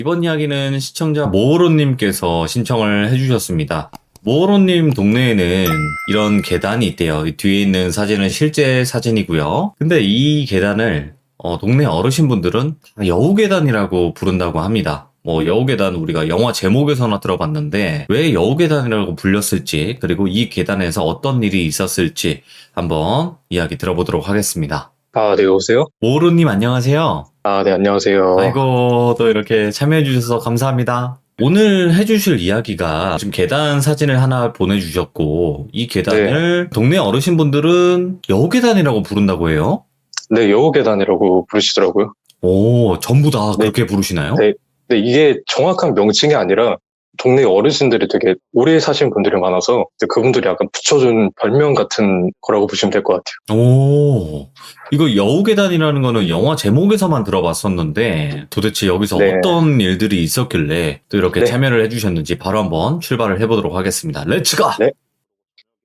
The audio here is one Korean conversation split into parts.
이번 이야기는 시청자 모호로님께서 신청을 해주셨습니다. 모호로님 동네에는 이런 계단이 있대요. 이 뒤에 있는 사진은 실제 사진이고요. 근데 이 계단을 동네 어르신분들은 다 여우계단이라고 부른다고 합니다. 여우계단 우리가 영화 제목에서나 들어봤는데 왜 여우계단이라고 불렸을지, 그리고 이 계단에서 어떤 일이 있었을지 한번 이야기 들어보도록 하겠습니다. 네, 여보세요? 모호로님 안녕하세요. 네, 안녕하세요. 아이고, 또 이렇게 참여해주셔서 감사합니다. 오늘 해주실 이야기가 지금 계단 사진을 하나 보내주셨고, 이 계단을 동네 어르신분들은 여우계단이라고 부른다고 해요? 네, 여우계단이라고 부르시더라고요. 오, 전부 다 네, 그렇게 부르시나요? 네. 네, 이게 정확한 명칭이 아니라 동네 어르신들이 되게 오래 사신 분들이 많아서 그분들이 약간 붙여준 별명 같은 거라고 보시면 될 것 같아요. 오, 이거 여우계단이라는 거는 영화 제목에서만 들어봤었는데 도대체 여기서 네. 어떤 일들이 있었길래 또 이렇게 네. 참여를 해주셨는지 바로 한번 출발을 해보도록 하겠습니다. 렛츠가! 네.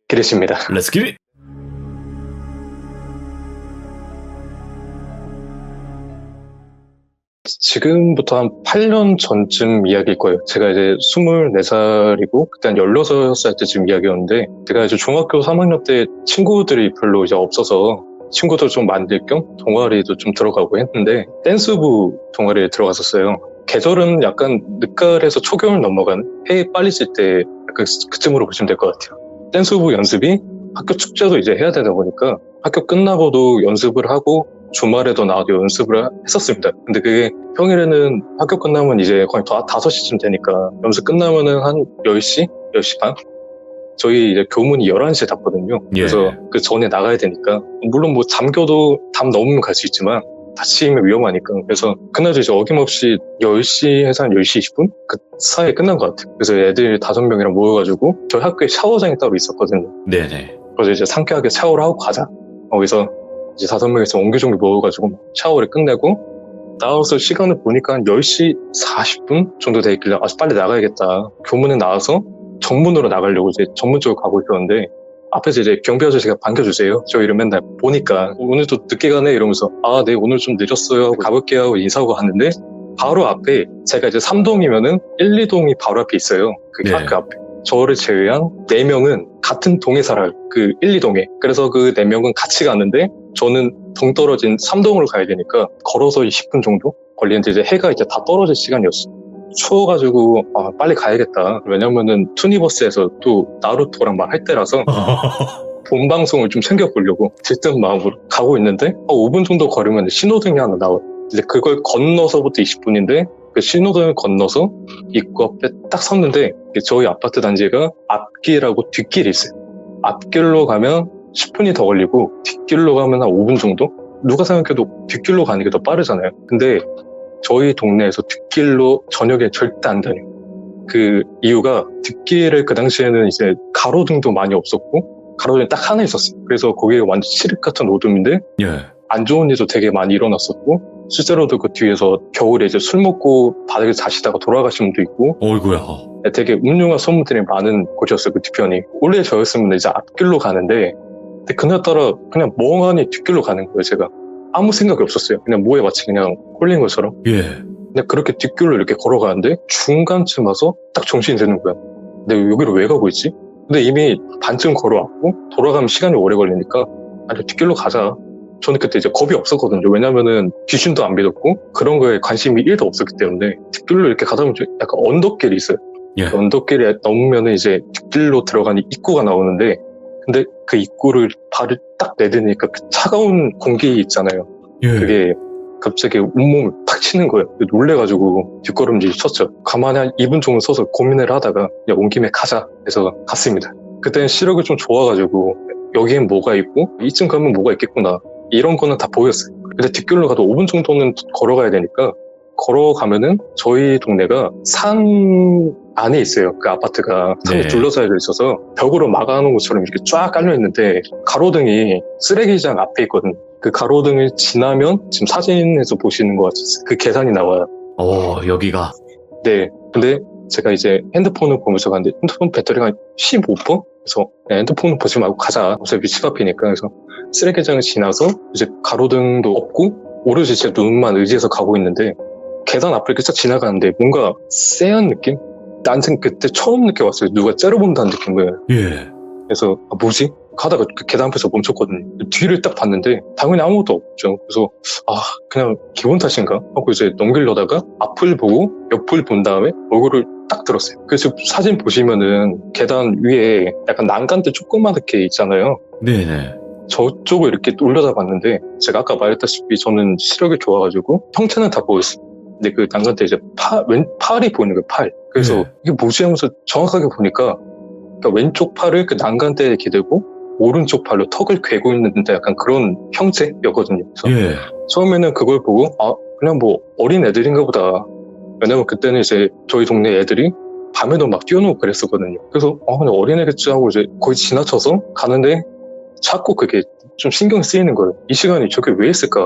그랬습니다. 렛츠 기릿! 지금부터 한 8년 전쯤 이야기일 거예요. 제가 이제 24살이고, 그때 한 16살 때쯤 이야기였는데, 제가 이제 중학교 3학년 때 친구들이 별로 이제 없어서, 친구들 좀 만들 겸 동아리도 좀 들어가고 했는데, 댄스부 동아리에 들어갔었어요. 계절은 약간 늦가을에서 초겨울 넘어간 해 빨리 질 때, 그쯤으로 보시면 될 것 같아요. 댄스부 연습이 학교 축제도 이제 해야 되다 보니까, 학교 끝나고도 연습을 하고, 주말에도 나와서 연습을 했었습니다. 근데 그게 평일에는 학교 끝나면 이제 거의 5시쯤 되니까 연습 끝나면은 한 10시? 10시 반? 저희 이제 교문이 11시에 닫거든요. 그래서 그 전에 나가야 되니까 물론 뭐 잠겨도 담 넘으면 갈 수 있지만 다치면 위험하니까 그래서 그날도 이제 어김없이 10시에서 한 10시 20분? 그 사이에 끝난 것 같아요. 그래서 애들 5명이랑 모여가지고 저희 학교에 샤워장이 따로 있었거든요. 네네. 그래서 이제 상쾌하게 샤워를 하고 가자. 거기서 이제 5명이서 옹기종기 모여가지고 샤워를 끝내고 나와서 시간을 보니까 한 10시 40분 정도 돼 있길래 아주 빨리 나가야겠다. 교문에 나와서 정문으로 나가려고 이제 정문 쪽으로 가고 있었는데 앞에서 이제 경비 아저씨가 반겨주세요. 저 이름 맨날 보니까 오늘도 늦게 가네 이러면서 네 오늘 좀 늦었어요 하고 가볼게요 하고 인사하고 갔는데 바로 앞에 제가 이제 3동이면은 1, 2동이 바로 앞에 있어요. 그 학교 앞에. 저를 제외한 4명은 같은 동에 살아요. 그 1, 2동에. 그래서 그 4명은 같이 갔는데 저는 동떨어진 3동으로 가야 되니까 걸어서 10분 정도 걸리는데 이제 해가 이제 다 떨어질 시간이었어. 추워가지고 빨리 가야겠다. 왜냐면은 투니버스에서 또 나루토랑 막 할 때라서 본 방송을 좀 챙겨보려고 들뜬 마음으로 가고 있는데 5분 정도 걸으면 신호등이 하나 나와요. 이제 그걸 건너서부터 20분인데 그 신호등을 건너서 입구 앞에 딱 섰는데 저희 아파트 단지가 앞길하고 뒷길이 있어요. 앞길로 가면 10분이 더 걸리고 뒷길로 가면 한 5분 정도? 누가 생각해도 뒷길로 가는 게 더 빠르잖아요. 근데 저희 동네에서 뒷길로 저녁에 절대 안 다녀요. 그 이유가 뒷길에 그 당시에는 이제 가로등도 많이 없었고 가로등이 딱 하나 있었어요. 그래서 거기에 완전 칠흑 같은 어둠인데 안 좋은 일도 되게 많이 일어났었고 실제로도 그 뒤에서 겨울에 이제 술 먹고 바닥에 자시다가 돌아가신 분도 있고 어이구야. 되게 음흉한 소문들이 많은 곳이었어요. 그 뒤편이. 원래 저였으면 이제 앞길로 가는데 근데 그날따라 그냥 멍하니 뒷길로 가는 거예요. 제가 아무 생각이 없었어요. 그냥 뭐에 마치 그냥 홀린 것처럼. 그냥 그렇게 뒷길로 이렇게 걸어가는데 중간쯤 와서 딱 정신이 드는 거야. 내가 여기로 왜 가고 있지? 근데 이미 반쯤 걸어왔고 돌아가면 시간이 오래 걸리니까 아니 뒷길로 가자. 저는 그때 이제 겁이 없었거든요. 왜냐면은 귀신도 안 믿었고 그런 거에 관심이 1도 없었기 때문에 뒷길로 이렇게 가다 보면 약간 언덕길이 있어요. 그 언덕길에 넘으면은 이제 뒷길로 들어가는 입구가 나오는데 근데 그 입구를 발을 딱 내딛으니까 그 차가운 공기 있잖아요. 그게 갑자기 온몸을 팍 치는 거예요. 놀래가지고 뒷걸음질 쳤죠. 가만히 한 2분 정도 서서 고민을 하다가 그냥 온 김에 가자 해서 갔습니다. 그때는 시력이 좀 좋아가지고 여기엔 뭐가 있고 이쯤 가면 뭐가 있겠구나 이런 거는 다 보였어요. 근데 뒷길로 가도 5분 정도는 걸어가야 되니까 걸어가면은 저희 동네가 산 안에 있어요. 그 아파트가 산에 둘러싸여 있어서 벽으로 막아놓은 것처럼 이렇게 쫙 깔려있는데 가로등이 쓰레기장 앞에 있거든요. 그 가로등을 지나면 지금 사진에서 보시는 것 같이 그 계산이 나와요. 여기가. 네. 근데 제가 이제 핸드폰을 보면서 갔는데 핸드폰 배터리가 15%? 그래서 핸드폰을 보지 말고 가자. 어차피 집 앞이니까. 그래서 쓰레기장을 지나서 이제 가로등도 없고 오로지 제 눈만 의지해서 가고 있는데 계단 앞을 이렇게 쫙 지나가는데 뭔가 쎄한 느낌? 난생 그때 처음 느껴봤어요. 누가 째려본다는 느낌을. 예. 그래서 뭐지? 가다가 그 계단 앞에서 멈췄거든요. 뒤를 딱 봤는데 당연히 아무것도 없죠. 그래서 그냥 기분 탓인가? 하고 이제 넘기려다가 앞을 보고 옆을 본 다음에 얼굴을 딱 들었어요. 그래서 사진 보시면은 계단 위에 약간 난간대 조그맣게 있잖아요. 네네. 저쪽을 이렇게 올려다 봤는데 제가 아까 말했다시피 저는 시력이 좋아가지고 형체는 다 보였어요. 근데 그 난간대 이제 팔이 보이는 거예요, 팔. 그래서 네. 이게 뭐지 하면서 정확하게 보니까 그러니까 왼쪽 팔을 그 난간대에 기대고 오른쪽 팔로 턱을 괴고 있는데 약간 그런 형체였거든요. 그래서 예. 처음에는 그걸 보고 그냥 뭐 어린 애들인가 보다. 왜냐면 그때는 이제 저희 동네 애들이 밤에도 막 뛰어놀고 그랬었거든요. 그래서 그냥 어린애겠지 하고 이제 거의 지나쳐서 가는데 자꾸 그게 좀 신경 쓰이는 거예요. 이 시간이 저게 왜 있을까?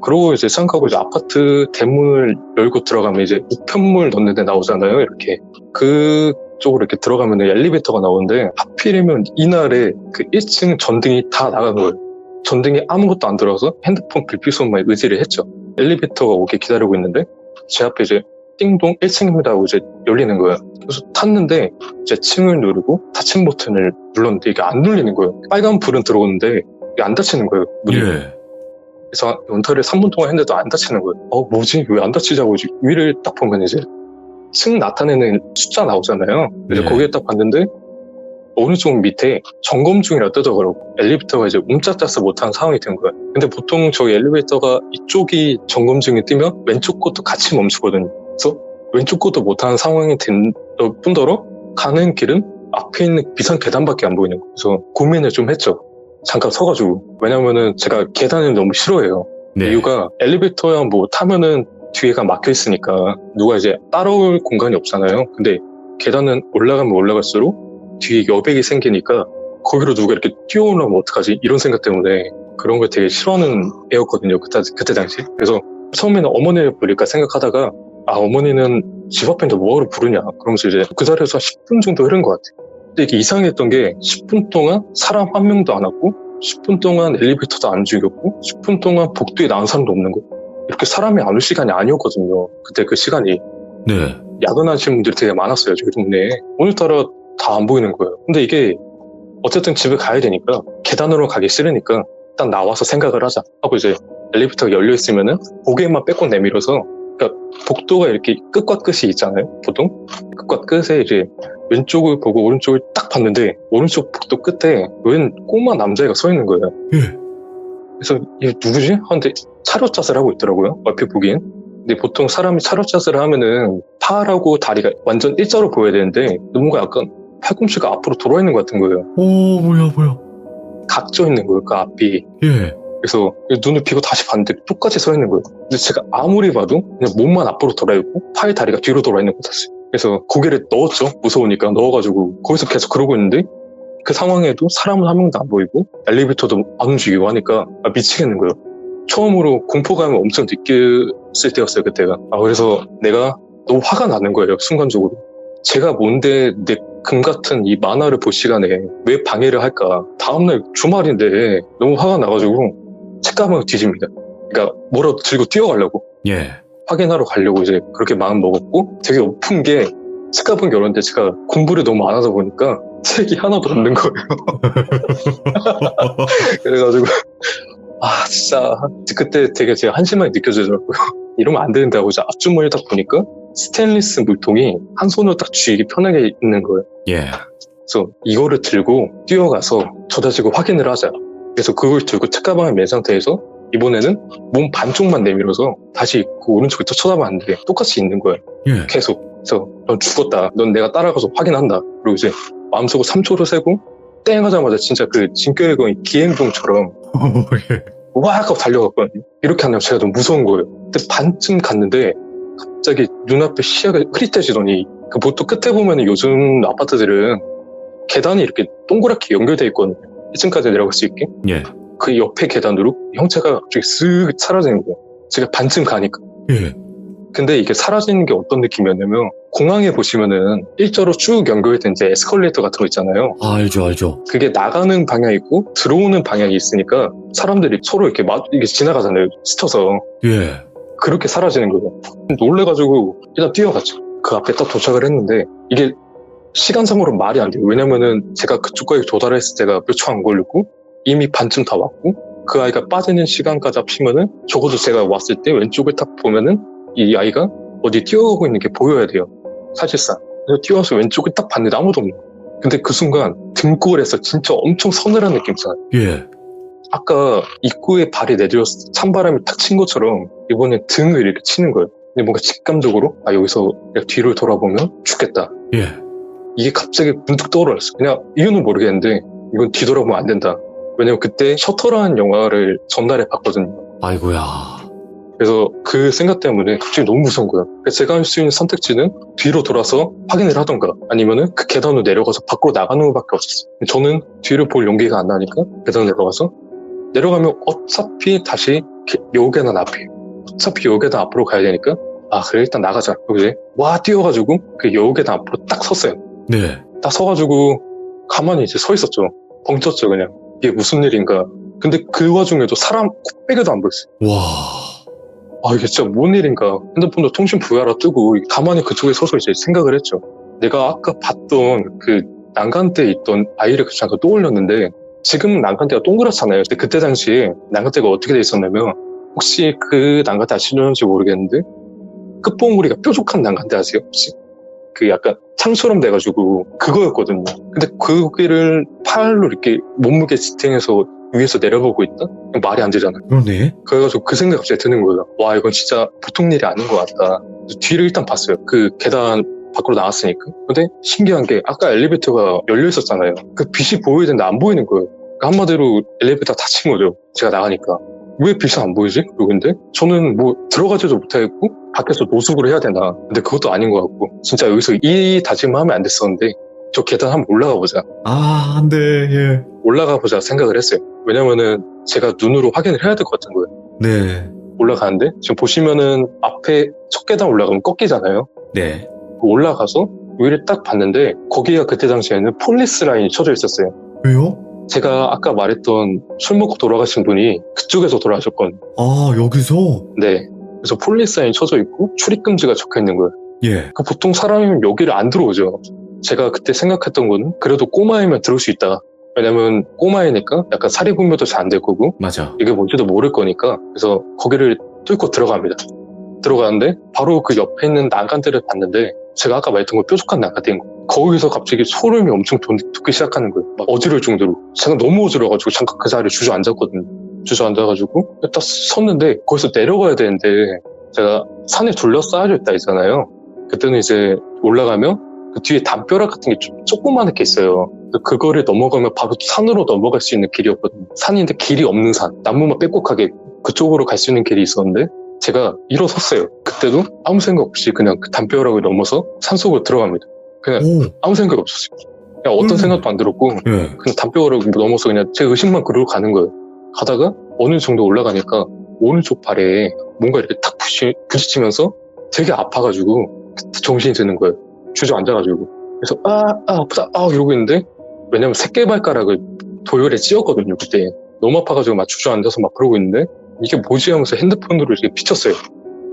그러고 이제 생각하고 이제 아파트 대문을 열고 들어가면 이제 우편물 넣는 데 나오잖아요. 이렇게. 그쪽으로 이렇게 들어가면 엘리베이터가 나오는데 하필이면 이날에 그 1층 전등이 다 나간 거예요. 전등이 아무것도 안 들어서 핸드폰 불빛선만 의지를 했죠. 엘리베이터가 오게 기다리고 있는데 제 앞에 이제 띵동 1층입니다 하고 이제 열리는 거예요. 그래서 탔는데 이제 층을 누르고 닫힘 버튼을 눌렀는데 이게 안 눌리는 거예요. 빨간 불은 들어오는데 이게 안 닫히는 거예요. 문이. 예. 그래서 연타를 3분 동안 했는데도 안 닫히는 거예요. 뭐지? 왜 안 닫히자고 이제 위를 딱 보면 이제 층 나타내는 숫자 나오잖아요. 그래서 네. 거기에 딱 봤는데 오른쪽 밑에 점검 중이라 뜨더라고요. 엘리베이터가 이제 움짝짝스 못하는 상황이 된 거예요. 근데 보통 저기 엘리베이터가 이쪽이 점검 중이 뜨면 왼쪽 것도 같이 멈추거든요. 그래서 왼쪽 것도 못하는 상황이 된 뿐더러 가는 길은 앞에 있는 비상 계단밖에 안 보이는 거예요. 그래서 고민을 좀 했죠. 잠깐 서가지고. 왜냐면은 제가 계단을 너무 싫어해요. 네. 이유가 엘리베이터야 뭐 타면은 뒤에가 막혀 있으니까 누가 이제 따라올 공간이 없잖아요. 근데 계단은 올라가면 올라갈수록 뒤에 여백이 생기니까 거기로 누가 이렇게 뛰어오면 어떡하지? 이런 생각 때문에 그런 걸 되게 싫어하는 애였거든요. 그때 당시. 그래서 처음에는 어머니를 부를까 생각하다가 어머니는 집 앞인데 뭐하러 부르냐. 그러면서 이제 그 자리에서 10분 정도 흐른 것 같아요. 근데 이게 이상했던 게 10분 동안 사람 한 명도 안 왔고 10분 동안 엘리베이터도 안 죽였고 10분 동안 복도에 나온 사람도 없는 거예요. 이렇게 사람이 안 올 시간이 아니었거든요. 그때 그 시간이. 네. 야근하시는 분들이 되게 많았어요. 저희 동네에. 오늘따라 다 안 보이는 거예요. 근데 이게 어쨌든 집에 가야 되니까 계단으로 가기 싫으니까 일단 나와서 생각을 하자 하고 이제 엘리베이터가 열려 있으면은 고개만 빼고 내밀어서 그러니까 복도가 이렇게 끝과 끝이 있잖아요. 보통 끝과 끝에 이제 왼쪽을 보고 오른쪽을 딱 봤는데 오른쪽 복도 끝에 웬 꼬마 남자애가 서 있는 거예요. 예. 그래서 이게 누구지? 하는데 차렷자세를 하고 있더라고요. 얼핏 보기엔. 근데 보통 사람이 차렷자세를 하면은 팔하고 다리가 완전 일자로 보여야 되는데 뭔가 약간 팔꿈치가 앞으로 돌아 있는 것 같은 거예요. 오, 뭐야. 각져 있는 거예요. 그 앞이. 예. 그래서 눈을 비고 다시 봤는데 똑같이 서 있는 거예요. 근데 제가 아무리 봐도 그냥 몸만 앞으로 돌아 있고 팔 다리가 뒤로 돌아 있는 것 같았어요. 그래서 고개를 넣었죠. 무서우니까 넣어가지고 거기서 계속 그러고 있는데 그 상황에도 사람은 한 명도 안 보이고 엘리베이터도 안 움직이고 하니까 미치겠는 거예요. 처음으로 공포감을 엄청 느꼈을 때였어요. 그때가. 그래서 내가 너무 화가 나는 거예요. 순간적으로. 제가 뭔데 내 금 같은 이 만화를 볼 시간에 왜 방해를 할까. 다음날 주말인데 너무 화가 나가지고 책가방을 뒤집니다. 그러니까 뭐라도 들고 뛰어가려고. 예. 확인하러 가려고 이제 그렇게 마음 먹었고 되게 높은 게 책가방 열었는데 제가 공부를 너무 안 하다 보니까 책이 하나도 없는 거예요. 그래가지고 진짜 그때 되게 제가 한심하게 느껴지더라고요. 이러면 안 되는데 하고 이제 앞주머니를 딱 보니까 스테인리스 물통이 한 손으로 딱 쥐기 편하게 있는 거예요. 예. 그래서 이거를 들고 뛰어가서 저다지고 확인을 하자. 그래서 그걸 들고 책가방을 맨 상태에서 이번에는 몸 반쪽만 내밀어서 다시 그 오른쪽을 또 쳐다봤는데 똑같이 있는 거예요. 예. 계속. 그래서 넌 죽었다. 넌 내가 따라가서 확인한다. 그리고 이제 마음속으로 3초를 세고 땡 하자마자 진짜 그 진격의 거인 기행종처럼 예. 와 하고 달려갔거든요. 이렇게 하면 제가 너무 무서운 거예요. 근데 반쯤 갔는데 갑자기 눈앞에 시야가 흐릿해지더니 그 보통 끝에 보면 요즘 아파트들은 계단이 이렇게 동그랗게 연결돼 있거든요. 1층까지 내려갈 수 있게. 예. 그 옆에 계단으로 형체가 갑자기 쓱 사라지는 거예요. 제가 반쯤 가니까. 예. 근데 이게 사라지는 게 어떤 느낌이었냐면 공항에 보시면은 일자로 쭉 연결된 이제 에스컬레이터 같은 거 있잖아요. 알죠. 그게 나가는 방향이 있고 들어오는 방향이 있으니까 사람들이 서로 이렇게 지나가잖아요. 스쳐서. 예. 그렇게 사라지는 거예요. 놀래가지고 일단 뛰어갔죠. 그 앞에 딱 도착을 했는데 이게 시간상으로 말이 안 돼요. 왜냐면은 제가 그쪽까지 도달했을 때가 몇 초 안 걸리고 이미 반쯤 다 왔고 그 아이가 빠지는 시간까지 합치면은 적어도 제가 왔을 때 왼쪽을 딱 보면은 이 아이가 어디 뛰어가고 있는 게 보여야 돼요. 사실상. 그래서 뛰어와서 왼쪽을 딱 봤는데 아무도 없는 거예요. 근데 그 순간 등골에서 진짜 엄청 서늘한 느낌 있잖아요. 예. 아까 입구에 발이 내디뎌서 찬바람이 탁 친 것처럼 이번엔 등을 이렇게 치는 거예요. 근데 뭔가 직감적으로 여기서 내가 뒤를 돌아보면 죽겠다. 예. 이게 갑자기 문득 떠올랐어. 그냥 이유는 모르겠는데 이건 뒤돌아보면 안 된다. 왜냐면 그때 셔터라는 영화를 전날에 봤거든요. 아이고야. 그래서 그 생각 때문에 갑자기 너무 무서운 거예요. 그래서 제가 할 수 있는 선택지는 뒤로 돌아서 확인을 하던가 아니면은 그 계단으로 내려가서 밖으로 나가는 것밖에 없었어요. 저는 뒤를 볼 용기가 안 나니까 계단 내려가서 내려가면 어차피 다시 요 계단 앞이에요. 어차피 요 계단 앞으로 가야 되니까 그래 일단 나가자. 그지? 와 뛰어가지고 그 요 계단 앞으로 딱 섰어요. 네. 딱 서가지고 가만히 이제 서 있었죠. 벙 쪘죠 그냥. 이게 무슨 일인가. 근데 그 와중에도 사람 코빼기도 안 보였어요. 와. 이게 진짜 뭔 일인가. 핸드폰도 통신 부여라 뜨고 가만히 그쪽에 서서 이제 생각을 했죠. 내가 아까 봤던 그 난간대에 있던 아이를 잠깐 떠올렸는데 지금은 난간대가 동그랗잖아요. 근데 그때 당시에 난간대가 어떻게 돼 있었냐면 혹시 그 난간대 아시는지 모르겠는데 끝봉우리가 뾰족한 난간대 아세요? 혹시? 그 약간 창처럼 돼가지고 그거였거든요. 근데 거기를 팔로 이렇게 몸무게 지탱해서 위에서 내려보고 있다? 말이 안 되잖아. 그러네. 그래가지고 그 생각이 갑자기 드는 거예요. 와 이건 진짜 보통 일이 아닌 것 같다. 그래서 뒤를 일단 봤어요. 그 계단 밖으로 나왔으니까. 근데 신기한 게 아까 엘리베이터가 열려 있었잖아요. 그 빛이 보여야 되는데 안 보이는 거예요. 그러니까 한마디로 엘리베이터가 닫힌 거죠. 제가 나가니까. 왜 빛이 안 보이지? 근데 저는 뭐 들어가지도 못하겠고 밖에서 노숙을 해야 되나. 근데 그것도 아닌 것 같고 진짜 여기서 이 다짐을 하면 안 됐었는데 저 계단 한번 올라가 보자. 안 돼. 예. 올라가 보자 생각을 했어요. 왜냐면은 제가 눈으로 확인을 해야 될 것 같은 거예요. 네. 올라가는데 지금 보시면은 앞에 첫 계단 올라가면 꺾이잖아요. 네. 올라가서 위를 딱 봤는데 거기가 그때 당시에는 폴리스 라인이 쳐져 있었어요. 왜요? 제가 아까 말했던 술 먹고 돌아가신 분이 그쪽에서 돌아가셨거든요. 여기서? 네. 그래서 폴리스 라인이 쳐져 있고 출입금지가 적혀 있는 거예요. 예. 보통 사람이면 여기를 안 들어오죠. 제가 그때 생각했던 거는 그래도 꼬마이면 들어올 수 있다. 왜냐면 꼬마이니까 약간 사리분별도 잘 안 될 거고 맞아. 이게 뭔지도 모를 거니까 그래서 거기를 뚫고 들어갑니다. 들어가는데 바로 그 옆에 있는 난간대를 봤는데 제가 아까 말했던 거 뾰족한 난간대인 거예요. 거기서 갑자기 소름이 엄청 돋기 시작하는 거예요. 막 어지러울 정도로. 제가 너무 어지러워가지고 잠깐 그 자리에 주저앉았거든요. 주저앉아가지고 딱 섰는데 거기서 내려가야 되는데 제가 산에 둘러싸여 있다 했잖아요. 그때는 이제 올라가면 그 뒤에 담벼락 같은 게 조그맣게 있어요. 그거를 넘어가면 바로 산으로 넘어갈 수 있는 길이었거든요. 산인데 길이 없는 산. 나무만 빼곡하게 그쪽으로 갈 수 있는 길이 있었는데 제가 일어섰어요. 그때도 아무 생각 없이 그냥 그 담벼락을 넘어서 산속으로 들어갑니다. 그냥 아무 생각 없었어요. 그냥 어떤 생각도 안 들었고 예. 그냥 담벼락을 넘어서 그냥 제 의식만 그러고 가는 거예요. 가다가 어느 정도 올라가니까 오른쪽 발에 뭔가 이렇게 탁 부딪히면서 되게 아파가지고 그때 정신이 드는 거예요. 주저앉아가지고. 그래서 아프다 이러고 있는데 왜냐면 새끼발가락을 도열에 찧었거든요. 그때 너무 아파가지고 막 주저앉아서 막 그러고 있는데 이게 뭐지 하면서 핸드폰으로 이렇게 비쳤어요.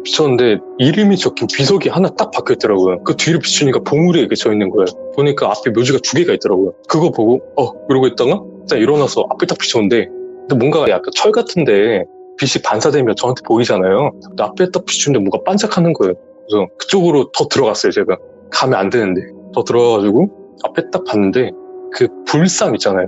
비쳤는데 이름이 적힌 비석이 하나 딱 박혀있더라고요. 그 뒤를 비추니까 봉우리에 이렇게 져있는 거예요. 보니까 앞에 묘지가 2개가 있더라고요. 그거 보고 이러고 있다가 일단 일어나서 앞을 딱 비쳤는데 근데 뭔가 약간 철 같은데 빛이 반사되면 저한테 보이잖아요. 근데 앞에 딱 비추는데 뭔가 반짝하는 거예요. 그래서 그쪽으로 더 들어갔어요. 제가 가면 안 되는데 더 들어가가지고 앞에 딱 봤는데 그 불상 있잖아요.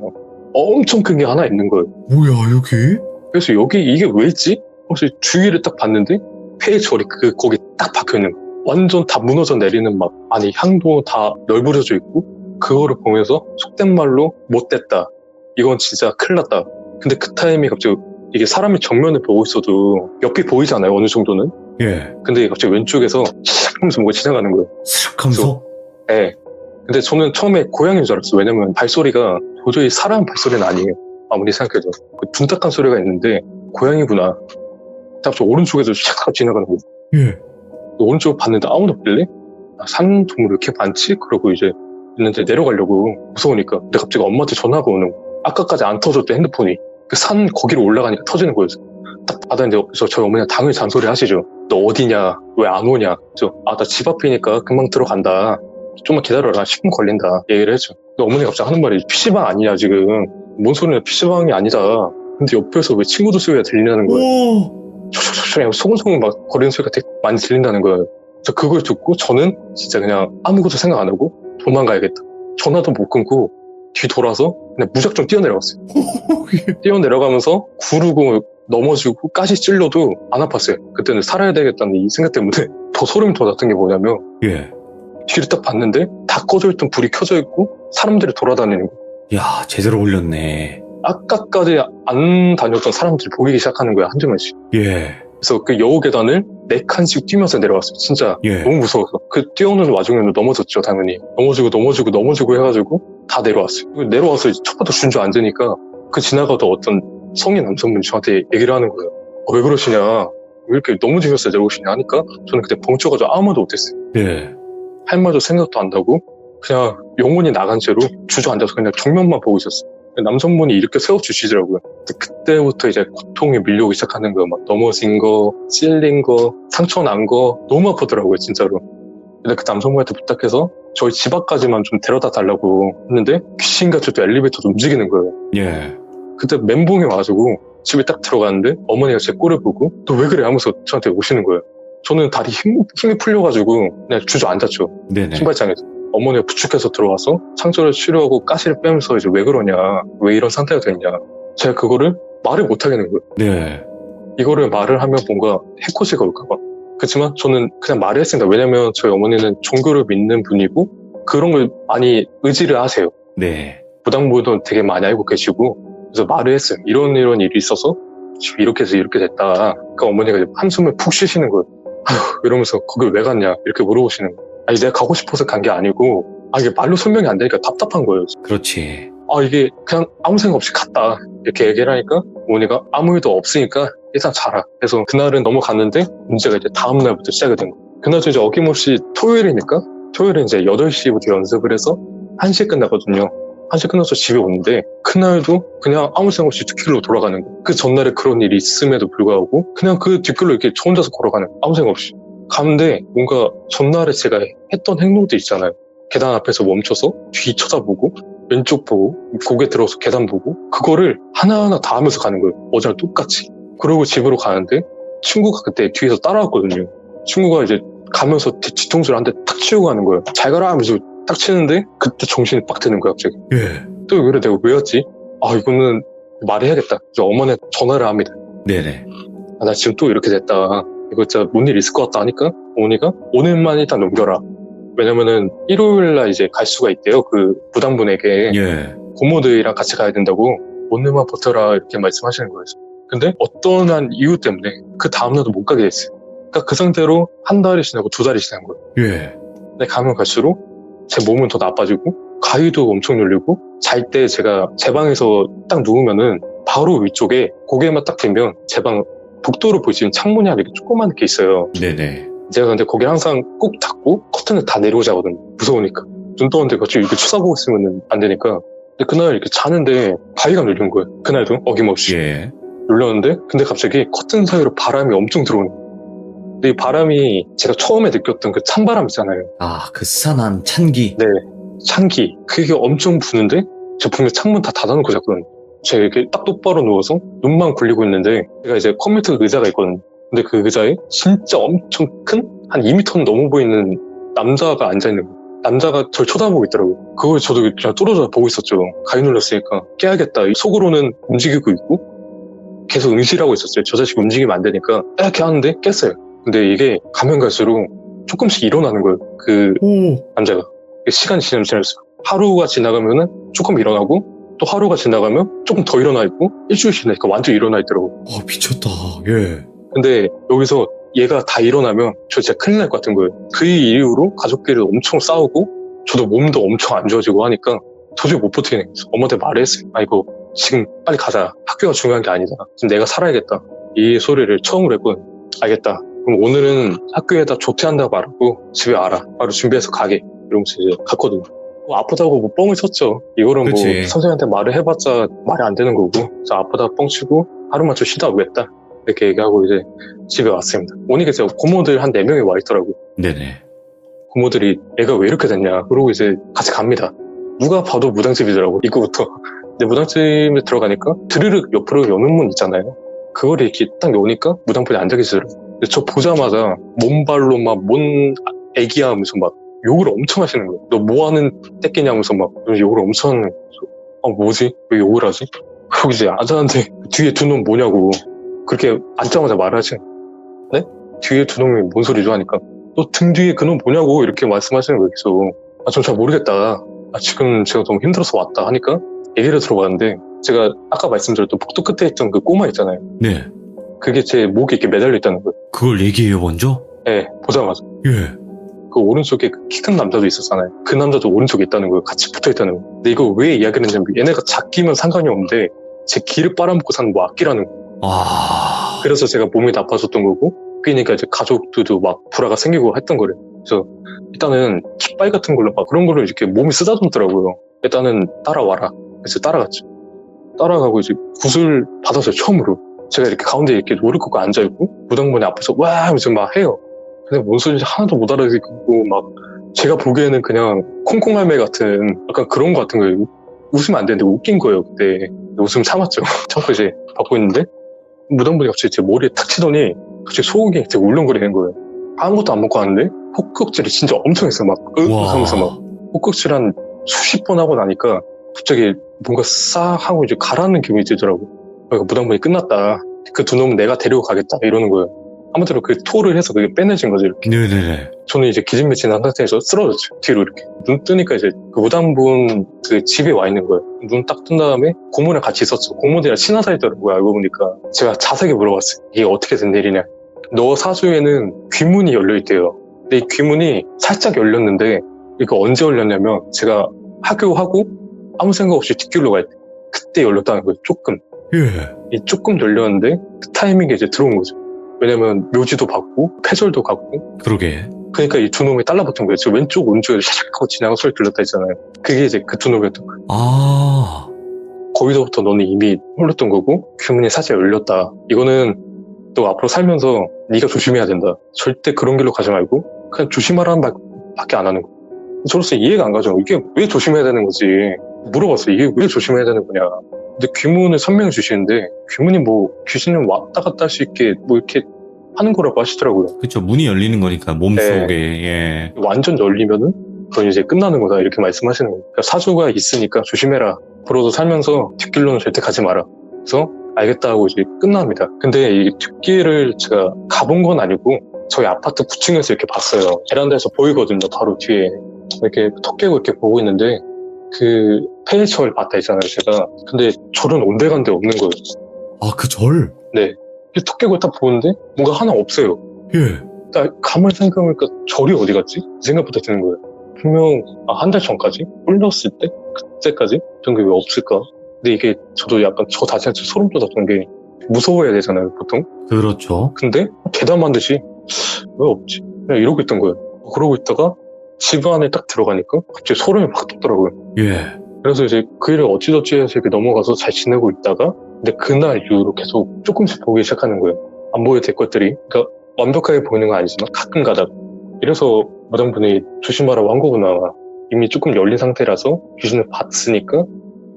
엄청 큰 게 하나 있는 거예요. 뭐야 여기? 그래서 여기 이게 왜 있지? 혹시 주위를 딱 봤는데 폐절이 거기 딱 박혀있는 거예요. 완전 다 무너져 내리는 막 안에 향도 다 널브러져 있고 그거를 보면서 속된 말로 못됐다. 이건 진짜 큰일 났다. 근데 그 타임에 갑자기 이게 사람이 정면을 보고 있어도 옆이 보이잖아요. 어느 정도는. 예. 근데 갑자기 왼쪽에서 샥 하면서 뭐가 지나가는 거예요. 슥 하면서? 네. 근데 저는 처음에 고양이인 줄 알았어요. 왜냐면 발소리가 도저히 사람 발소리는 아니에요. 아무리 생각해도. 그 둔탁한 소리가 있는데 고양이구나. 갑자기 오른쪽에서 샥 지나가는 거예요. 예. 오른쪽 봤는데 아무도 없길래 산 동물 왜 이렇게 많지? 그러고 이제 있는데 내려가려고 무서우니까. 근데 갑자기 엄마한테 전화가 오는 거예요. 아까까지 안 터졌대 핸드폰이. 그 산 거기로 올라가니까 터지는 거였어요. 딱 받았는데 저희 어머니가 당연히 잔소리 하시죠. 너 어디냐? 왜 안 오냐? 나 집 앞이니까 금방 들어간다. 좀만 기다려라. 10분 걸린다. 얘기를 했죠. 근데 어머니가 갑자기 하는 말이 PC방 아니냐 지금. 뭔 소리냐 PC방이 아니다. 근데 옆에서 왜 친구들 소리가 들리는 거예요. 소곤소곤 막 거리는 소리가 되게 많이 들린다는 거예요. 그래서 그걸 듣고 저는 진짜 그냥 아무것도 생각 안 하고 도망가야겠다. 전화도 못 끊고 뒤 돌아서 그냥 무작정 뛰어내려갔어요. 뛰어내려가면서 구르고 넘어지고 가시 찔러도 안 아팠어요. 그때는 살아야 되겠다는 이 생각 때문에 더 소름이 돋았던 게 뭐냐면 예. 뒤를 딱 봤는데 다 꺼져 있던 불이 켜져 있고 사람들이 돌아다니는 거. 야, 제대로 올렸네. 아까까지 안 다녔던 사람들이 보이기 시작하는 거야, 한두 명씩. 예. 그래서 그 여우 계단을 4칸씩 뛰면서 내려갔어요. 진짜 예. 너무 무서워서. 그 뛰어오는 와중에는 넘어졌죠, 당연히. 넘어지고 해가지고 다 내려왔어요. 내려와서 이제 첫 번째 준주 앉으니까 그 지나가던 어떤 성인 남성분이 저한테 얘기를 하는 거예요. 왜 그러시냐? 왜 이렇게 넘어지면서 내려오시냐 하니까 저는 그때 벙쪄가지고 아무 말도 못했어요. 예. 할 말도 생각도 안 나고 그냥 영혼이 나간 채로 주저앉아서 그냥 정면만 보고 있었어요. 남성분이 이렇게 세워주시더라고요. 그때부터 이제 고통이 밀려오기 시작하는 거예요. 막 넘어진 거, 찔린 거, 상처 난 거 너무 아프더라고요, 진짜로. 근데 그 남성분한테 부탁해서 저희 집 앞까지만 좀 데려다 달라고 했는데 귀신같이 또 엘리베이터도 움직이는 거예요. 예. 그때 멘붕이 와가지고 집에 딱 들어갔는데 어머니가 제 꼴을 보고 너 왜 그래 하면서 저한테 오시는 거예요. 저는 다리 힘이 풀려가지고 그냥 주저앉았죠. 네네. 신발장에서. 어머니가 부축해서 들어와서 상처를 치료하고 가시를 빼면서 이제 왜 그러냐, 왜 이런 상태가 됐냐. 제가 그거를 말을 못 하겠는 거예요. 네. 이거를 말을 하면 뭔가 해코지가 올까봐. 그렇지만 저는 그냥 말을 했습니다. 왜냐면 저희 어머니는 종교를 믿는 분이고 그런 걸 많이 의지를 하세요. 네. 무당분도 되게 많이 알고 계시고 그래서 말을 했어요. 이런 일이 있어서 지금 이렇게 해서 이렇게 됐다. 그러니까 어머니가 이제 한숨을 푹 쉬시는 거예요. 아휴, 이러면서 거길 왜 갔냐 이렇게 물어보시는 거예요. 아니 내가 가고 싶어서 간 게 아니고 이게 말로 설명이 안 되니까 답답한 거예요. 그렇지. 이게 그냥 아무 생각 없이 갔다 이렇게 얘기를 하니까 어머니가 아무 일도 없으니까 일단 자라. 그래서 그날은 넘어갔는데 문제가 이제 다음 날부터 시작이 된 거예요. 그날도 이제 어김없이 토요일이니까 토요일에 이제 8시부터 연습을 해서 1시에 끝나거든요. 1시 끝나서 집에 오는데 그날도 그냥 아무 생각 없이 뒷길로 돌아가는 거예요. 그 전날에 그런 일이 있음에도 불구하고 그냥 그 뒷길로 이렇게 저 혼자서 걸어가는 거예요. 아무 생각 없이. 가는데 뭔가 전날에 제가 했던 행동들 있잖아요. 계단 앞에서 멈춰서 뒤 쳐다보고 왼쪽 보고 고개 들어서 계단 보고 그거를 하나하나 다 하면서 가는 거예요. 어제랑 똑같이. 그러고 집으로 가는데 친구가 그때 뒤에서 따라왔거든요. 친구가 이제 가면서 뒤통수를 한 대 탁 치우고 가는 거예요. 잘 가라 하면서 딱 치는데 그때 정신이 빡 드는 거야 갑자기. 예. 또 왜 그래 내가 왜 왔지? 이거는 말해야겠다. 그래서 어머니한테 전화를 합니다. 네네. 나 지금 또 이렇게 됐다. 이거 진짜 뭔 일 있을 것 같다 하니까 어머니가 오늘만 일단 넘겨라. 왜냐면은 일요일날 이제 갈 수가 있대요. 그 부당분에게 예. 고모들이랑 같이 가야 된다고 오늘만 버텨라 이렇게 말씀하시는 거예요. 근데 어떠한 이유 때문에 그 다음날도 못 가게 됐어요. 그러니까 그 상태로 한 달이 지나고 2달이 지난 거예요. 예. 근데 가면 갈수록 제 몸은 더 나빠지고 가위도 엄청 눌리고 잘 때 제가 제 방에서 딱 누우면은 바로 위쪽에 고개만 딱 대면 제 방 복도로 보이시는 창문이 하나 이렇게 조그맣게 있어요. 네네. 제가 근데 거기 항상 꼭 닫고 커튼을 다 내리고 자거든요. 무서우니까. 눈 떠는데 갑자기 이렇게 쳐다보고 있으면 안 되니까. 근데 그날 이렇게 자는데 가위가 눌린 거예요. 그날도 어김없이. 예. 눌렸는데 근데 갑자기 커튼 사이로 바람이 엄청 들어오는 거예요. 근데 이 바람이 제가 처음에 느꼈던 그 찬바람 있잖아요. 그 스산한 찬기. 네. 찬기. 그게 엄청 부는데 제가 분명 창문 다 닫아놓고 잤거든요. 제가 이렇게 딱 똑바로 누워서 눈만 굴리고 있는데 제가 이제 컴퓨터 의자가 있거든요. 근데 그 의자에 진짜 엄청 큰 한 2m는 넘어 보이는 남자가 앉아있는 거예요. 남자가 저를 쳐다보고 있더라고요. 그걸 저도 그냥 뚫어져 보고 있었죠. 가위 눌렸으니까 깨야겠다. 속으로는 움직이고 있고 계속 응시하고 있었어요. 저 자식 움직이면 안 되니까 이렇게 하는데 깼어요. 근데 이게 가면 갈수록 조금씩 일어나는 거예요. 그 남자가. 시간이 지나면 지날수록 하루가 지나가면은 조금 일어나고 또 하루가 지나가면 조금 더 일어나 있고 일주일 지나니까 완전 일어나 있더라고요. 미쳤다. 예. 근데 여기서 얘가 다 일어나면 저 진짜 큰일 날 것 같은 거예요. 그 이후로 가족끼리 엄청 싸우고 저도 몸도 엄청 안 좋아지고 하니까 도저히 못 버티겠는 거예요. 엄마한테 말했어요. 이거 지금 빨리 가자. 학교가 중요한 게 아니다. 지금 내가 살아야겠다. 이 소리를 처음으로 했거든요. 알겠다. 그럼 오늘은 학교에다 조퇴한다고 말하고 집에 와라. 바로 준비해서 가게. 이러면서 이제 갔거든요. 아프다고 뭐 뻥을 쳤죠. 이거는 그치. 뭐 선생님한테 말을 해봤자 말이 안 되는 거고. 그래서 아프다 뻥치고 하루만 좀 쉬다 오겠다. 이렇게 얘기하고 이제 집에 왔습니다. 오니까 이제 고모들 한 4명이 와 있더라고요. 네네. 고모들이 애가 왜 이렇게 됐냐. 그러고 이제 같이 갑니다. 누가 봐도 무당집이더라고, 입구부터. 근데 무당집에 들어가니까 드르륵 옆으로 여는 문 있잖아요. 그걸 이렇게 딱 여니까 무당분이 앉아 계시더라고요. 근데 저 보자마자 몸발로 막 뭔 애기야 하면서 막 욕을 엄청 하시는 거예요. 너 뭐 하는 떼끼냐 하면서 막 욕을 엄청 하는 거예요. 뭐지? 왜 욕을 하지? 그리고 이제 아저한테 뒤에 두 놈 뭐냐고 그렇게 앉자마자 말을 하시는 거예요. 네? 뒤에 두 놈이 뭔 소리죠? 하니까 너 등 뒤에 그놈 뭐냐고 이렇게 말씀하시는 거예요. 계속. 전 잘 모르겠다. 지금 제가 너무 힘들어서 왔다 하니까 얘기를 들어봤는데 제가 아까 말씀드렸던 복도 끝에 있던 그 꼬마 있잖아요. 네. 그게 제 목에 이렇게 매달려 있다는 거예요. 그걸 얘기해요, 먼저? 네, 보자마자. 예. 그 오른쪽에 키 큰 남자도 있었잖아요. 그 남자도 오른쪽에 있다는 거예요. 같이 붙어 있다는 거예요. 근데 이거 왜 이야기를 했냐면 얘네가 작기면 상관이 없는데 제 기를 빨아먹고 사는 뭐 악기라는 거예요. 아. 그래서 제가 몸이 나빠졌던 거고 그러니까 이제 가족들도 막 불화가 생기고 했던 거래요. 그래서 일단은 깃발 같은 걸로 막 그런 걸로 이렇게 몸이 쓰다듬더라고요. 일단은 따라와라. 그래서 따라갔죠. 따라가고 이제 굿을 받았어요. 처음으로. 제가 이렇게 가운데 이렇게 무릎 꿇고 앉아있고 무당분이 앞에서 와 하면서 막 해요. 근데 뭔 소리인지 하나도 못 알아듣고 막 제가 보기에는 그냥 콩콩할매 같은 약간 그런 거 같은 거예요. 웃으면 안 되는데 웃긴 거예요. 그때 웃음 참았죠. 참고 이제 받고 있는데 무당분이 갑자기 제 머리에 탁 치더니 갑자기 소고기 되게 울렁거리는 거예요. 아무것도 안 먹고 왔는데 헛극질이 진짜 엄청 했어요. 막 하면서 막 헛극질 한 수십 번 하고 나니까 갑자기 뭔가 싹 하고 이제 가라앉는 기분이 들더라고. 그러니까 무당분이 끝났다. 그 두 놈은 내가 데리고 가겠다. 이러는 거예요. 아무쪼록 그 토를 해서 그게 빼내진 거죠. 이렇게. 네네네. 저는 이제 기진맥진한 상태에서 쓰러졌죠. 뒤로 이렇게. 눈 뜨니까 이제 그 무당분 그 집에 와 있는 거예요. 눈 딱 뜬 다음에 고모랑 같이 있었죠. 고모들이랑 친한 사이더라고요. 알고 보니까. 제가 자세하게 물어봤어요. 이게 어떻게 된 일이냐. 너 사주에는 귀문이 열려있대요. 근데 이 귀문이 살짝 열렸는데 이거 언제 열렸냐면 제가 하교하고 아무 생각 없이 뒷길로 갈 때 그때 열렸다는 거예요. 조금. 예. 이 조금 열렸는데 그 타이밍에 이제 들어온 거죠. 왜냐면 묘지도 받고 패절도 갖고 그러게. 그러니까 이 두 놈이 딸라붙은 거예요. 지금 왼쪽 오른쪽에 샤샥 하고 지나간 소리 들렸다 했잖아요. 그게 이제 그 두 놈이었던 거예요. 아. 거기서부터 너는 이미 홀렸던 거고 귀문이 살짝 열렸다. 이거는 너 앞으로 살면서 네가 조심해야 된다. 절대 그런 길로 가지 말고 그냥 조심하라는 말밖에 안 하는 거예요. 저로서 이해가 안 가죠. 이게 왜 조심해야 되는 거지. 물어봤어요. 이게 왜 조심해야 되는 거냐. 근데 귀문을 설명해 주시는데 귀문이 뭐 귀신을 왔다 갔다 할 수 있게 뭐 이렇게 하는 거라고 하시더라고요. 그쵸. 문이 열리는 거니까 몸속에. 예. 완전 열리면은 그건 이제 끝나는 거다 이렇게 말씀하시는 거예요. 그러니까 사주가 있으니까 조심해라. 앞으로도 살면서 뒷길로는 절대 가지 마라. 그래서 알겠다 하고 이제 끝납니다. 근데 이 뒷길을 제가 가본 건 아니고 저희 아파트 9층에서 이렇게 봤어요. 베란다에서 보이거든요. 바로 뒤에 이렇게 턱 깨고 이렇게 보고 있는데 그 폐일철 봤다 했잖아요. 제가. 근데 절은 온데간데 없는 거예요. 아, 그 절? 네. 턱 깨고 딱 보는데 뭔가 하나 없어요. 예. 딱 가만히 생각해보니까 절이 어디 갔지? 이 생각부터 드는 거예요. 분명 한 달 전까지? 홀렸을 때? 그때까지? 그런 게 왜 없을까? 근데 이게 저도 약간 저 자신한테 소름 돋았던 게 무서워야 되잖아요, 보통. 그렇죠. 근데 대담한 듯이 왜 없지? 그냥 이러고 있던 거예요. 그러고 있다가 집 안에 딱 들어가니까 갑자기 소름이 확 돋더라고요. 예. 그래서 이제 그 일을 어찌저찌 해서 이렇게 넘어가서 잘 지내고 있다가 근데 그날 이후로 계속 조금씩 보기 시작하는 거예요. 안 보여도 될 것들이. 그러니까 완벽하게 보이는 건 아니지만 가끔 가다가. 이래서 무당분이 조심하라고 한 거구나. 이미 조금 열린 상태라서 귀신을 봤으니까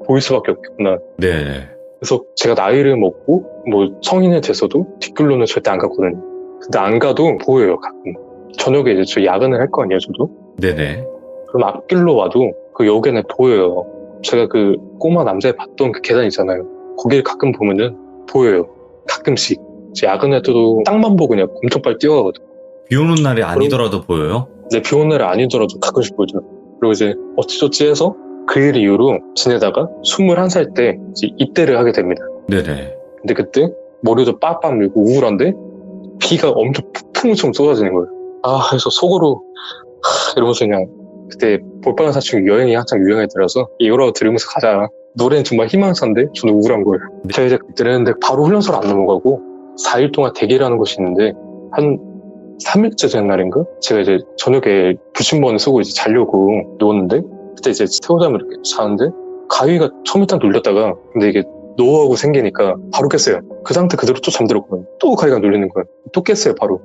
보일 수밖에 없겠구나. 네. 그래서 제가 나이를 먹고 뭐 성인이 돼서도 뒷길로는 절대 안 갔거든요. 근데 안 가도 보여요, 가끔. 저녁에 이제 저 야근을 할 거 아니에요, 저도. 네네. 그럼 앞길로 와도 그 여기는 보여요. 제가 그 꼬마 남자애 봤던 그 계단 있잖아요. 거길 가끔 보면은 보여요. 가끔씩. 제 야근할 때도 땅만 보고 그냥 엄청 빨리 뛰어가거든요. 비 오는 날이 아니더라도 보여요? 네, 비 오는 날이 아니더라도 가끔씩 보여요. 그리고 이제 어찌저찌 해서 그 일 이후로 지내다가 21살 때 이제 입대를 하게 됩니다. 네네. 근데 그때 머리도 빡빡 밀고 우울한데 비가 엄청 폭풍처럼 쏟아지는 거예요. 그래서 속으로 이러면서 그냥 그때 볼빨간 사춘기 여행이 한창 유행에 들어서 이거라도 들으면서 가자. 노래는 정말 희망사인데 저는 우울한 거예요. 제가 이제 그때는 근데 바로 훈련소를 안 넘어가고 4일 동안 대기라는 곳이 있는데 한 3일째 된 날인가? 제가 이제 저녁에 불침번을 쓰고 이제 자려고 누웠는데 그때 이제 새우잠을 이렇게 자는데 가위가 처음에 딱 눌렸다가 근데 이게 노하우가 생기니까 바로 깼어요. 그 상태 그대로 또 잠들었거든요. 또 가위가 눌리는 거예요. 또 깼어요, 바로.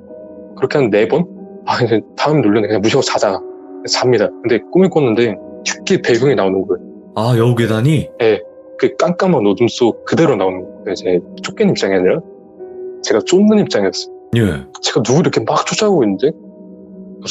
그렇게 한 4번? 아, 이제 다음 눌렸네. 그냥 무시하고 자자. 잡니다. 근데 꿈을 꿨는데 뒷길 배경이 나오는 거예요. 아, 여우계단이? 그 깜깜한 어둠 속 그대로 나오는 거예요. 이제 쫓기는 입장이 아니라 제가 쫓는 입장이었어요. 예. 제가 누구 이렇게 막 쫓아오고 있는데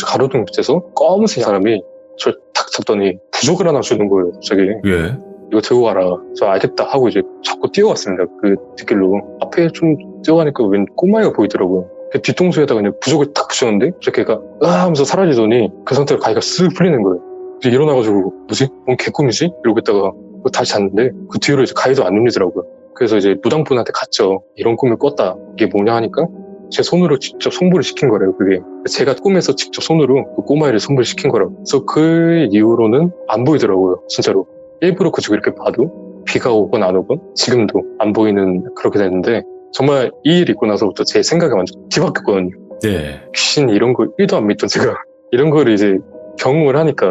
가로등 밑에서 검은색 사람이 저를 탁 잡더니 부적을 하나 주는 거예요. 갑자기. 예. 이거 들고 가라. 저 알겠다 하고 이제 자꾸 뛰어갔습니다. 그 뒷길로. 앞에 좀 뛰어가니까 웬 꼬마애가 보이더라고요. 그 뒤통수에다가 그냥 부적을 탁 붙였는데 저 걔가 으아 하면서 사라지더니 그 상태로 가위가 쓱 풀리는 거예요. 이제 일어나가지고 뭐지? 뭔 개꿈이지? 이러고 있다가 다시 잤는데 그 뒤로 이제 가위도 안 눌리더라고요. 그래서 이제 무당분한테 갔죠. 이런 꿈을 꿨다. 이게 뭐냐 하니까 제 손으로 직접 송부를 시킨 거래요, 그게. 제가 꿈에서 직접 손으로 그 꼬마애를 송부를 시킨 거라고. 그래서 그 이후로는 안 보이더라고요, 진짜로. 일부러 그쪽 이렇게 봐도 비가 오건 안 오건 지금도 안 보이는 그렇게 됐는데 정말 이 일 있고 나서부터 제 생각이 완전 뒤바뀌었거든요. 네. 귀신 이런 거 1도 안 믿던 제가 이런 거를 이제 경험을 하니까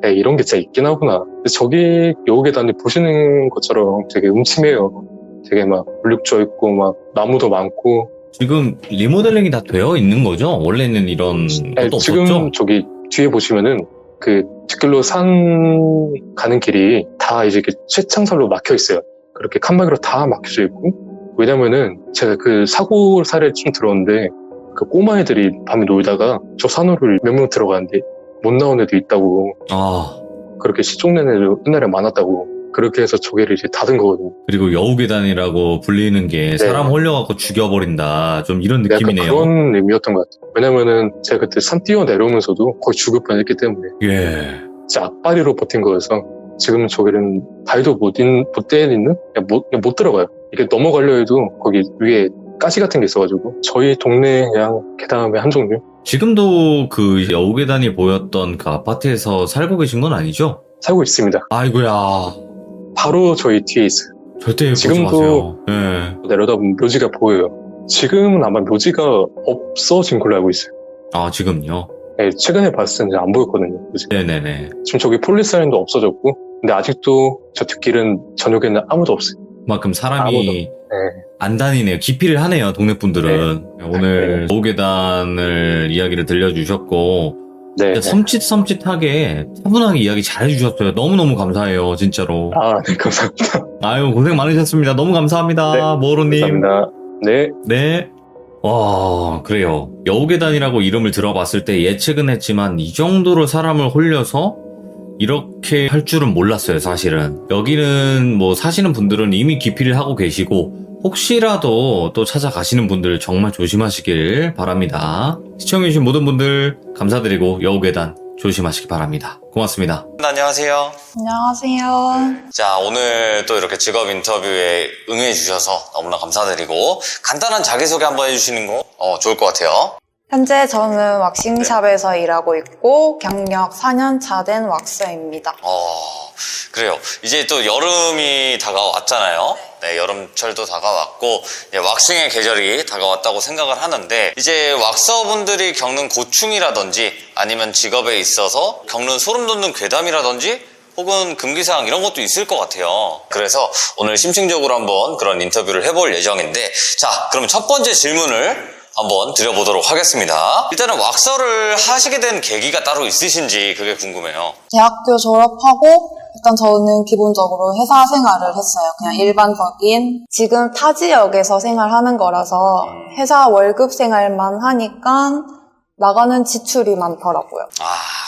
야, 이런 게 진짜 있긴 하구나. 근데 저기 여우계단이 보시는 것처럼 되게 음침해요. 되게 막 물육져 있고 막 나무도 많고. 지금 리모델링이 다 되어 있는 거죠? 원래는 이런 것도 지금 없었죠? 저기 뒤에 보시면은 그 뒷길로 산 가는 길이 다 이제 이렇게 쇠창살로 막혀 있어요. 그렇게 칸막이로 다 막혀져 있고. 왜냐면은 제가 그 사고 사례 좀 들었는데 그 꼬마애들이 밤에 놀다가 저 산호를 몇 명 들어가는데 못 나온 애도 있다고. 아, 그렇게 시종낸 애도 옛날에 많았다고. 그렇게 해서 조개를 이제 닫은 거거든요. 그리고 여우계단이라고 불리는 게 사람 홀려갖고 죽여버린다. 좀 이런 약간 느낌이네요. 그런 의미였던 것 같아요. 왜냐면은 제가 그때 산 뛰어 내려오면서도 거의 죽을 뻔했기 때문에 예. 진짜 앞발이로 버틴 거여서 지금은 저기는 발도 못 떼는 못 들어가요. 이게 넘어가려 해도 거기 위에 가시 같은 게 있어가지고 저희 동네 그냥 계단의 한 종류. 지금도 그 여우계단이 보였던 그 아파트에서 살고 계신 건 아니죠? 살고 있습니다. 아이고야. 바로 저희 뒤에 있어요. 절대 보지 지금도- 마세요. 예. 내려다보면 묘지가 보여요. 지금은 아마 묘지가 없어진 걸로 알고 있어요. 아, 지금요? 네, 최근에 봤을 때는 안 보였거든요. 묘지. 네네네. 지금 저기 폴리스라인도 없어졌고 근데 아직도 저 뒷길은 저녁에는 아무도 없어요. 그만큼 사람이 아무도. 네. 안 다니네요. 기피를 하네요. 동네 분들은. 오늘 여우계단을 이야기를 들려주셨고 네. 진짜 섬찟하게 차분하게 이야기 잘해주셨어요. 너무너무 감사해요. 진짜로. 아, 네, 감사합니다. 아유, 고생 많으셨습니다. 너무 감사합니다. 모로님. 감사합니다. 네. 네. 와, 그래요. 여우계단이라고 이름을 들어봤을 때 예측은 했지만 이 정도로 사람을 홀려서 이렇게 할 줄은 몰랐어요, 사실은. 여기는 뭐 사시는 분들은 이미 기피를 하고 계시고 혹시라도 또 찾아가시는 분들 정말 조심하시길 바랍니다. 시청해주신 모든 분들 감사드리고 여우계단 조심하시기 바랍니다. 고맙습니다. 안녕하세요. 안녕하세요. 자, 오늘 또 이렇게 직업 인터뷰에 응해주셔서 너무나 감사드리고 간단한 자기소개 한번 해주시는 거 좋을 것 같아요. 현재 저는 왁싱샵에서 일하고 있고 경력 4년 차 된 왁서입니다. 그래요. 이제 또 여름이 다가왔잖아요. 네, 여름철도 다가왔고 이제 왁싱의 계절이 다가왔다고 생각을 하는데 이제 왁서분들이 겪는 고충이라든지 아니면 직업에 있어서 겪는 소름 돋는 괴담이라든지 혹은 금기사항 이런 것도 있을 것 같아요. 그래서 오늘 심층적으로 한번 그런 인터뷰를 해볼 예정인데 자, 그럼 첫 번째 질문을 한번 드려보도록 하겠습니다. 일단은 왁서를 하시게 된 계기가 따로 있으신지 그게 궁금해요. 대학교 졸업하고 일단 저는 기본적으로 회사 생활을 했어요. 그냥 일반적인 지금 타 지역에서 생활하는 거라서 회사 월급 생활만 하니까 나가는 지출이 많더라고요.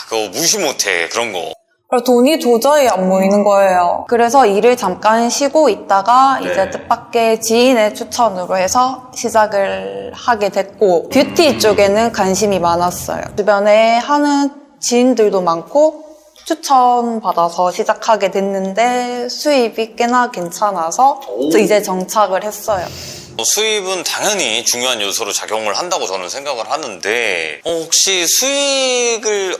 그거 무시 못해 그런 거. 그리고 돈이 도저히 안 모이는 거예요. 그래서 일을 잠깐 쉬고 있다가 네. 이제 뜻밖의 지인의 추천으로 해서 시작을 하게 됐고 뷰티 쪽에는 관심이 많았어요. 주변에 하는 지인들도 많고 추천받아서 시작하게 됐는데 수입이 꽤나 괜찮아서 이제 정착을 했어요. 수입은 당연히 중요한 요소로 작용을 한다고 저는 생각을 하는데 혹시 수익을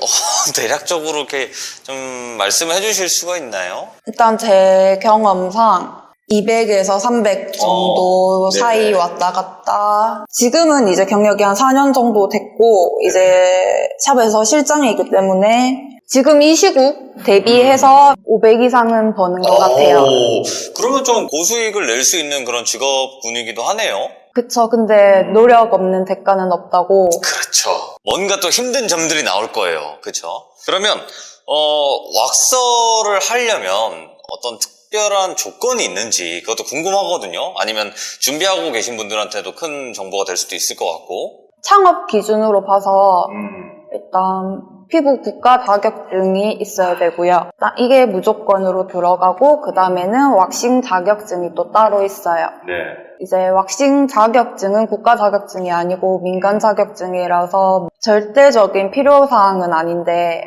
대략적으로 이렇게 좀 말씀해 주실 수가 있나요? 일단 제 경험상 200에서 300 정도 네. 사이 왔다 갔다. 지금은 이제 경력이 한 4년 정도 됐고 이제 샵에서 실장이기 때문에 지금 이 시국 대비해서 500 이상은 버는 것 같아요. 그러면 좀 고수익을 낼 수 있는 그런 직업군이기도 하네요. 그쵸. 근데 노력 없는 대가는 없다고. 그렇죠. 뭔가 또 힘든 점들이 나올 거예요. 그렇죠? 그러면 왁서를 하려면 어떤 특별한 조건이 있는지 그것도 궁금하거든요. 아니면 준비하고 계신 분들한테도 큰 정보가 될 수도 있을 것 같고. 창업 기준으로 봐서 일단 피부 국가 자격증이 있어야 되고요. 일단 이게 무조건으로 들어가고 그 다음에는 왁싱 자격증이 또 따로 있어요. 네. 이제 왁싱 자격증은 국가 자격증이 아니고 민간 자격증이라서 절대적인 필요사항은 아닌데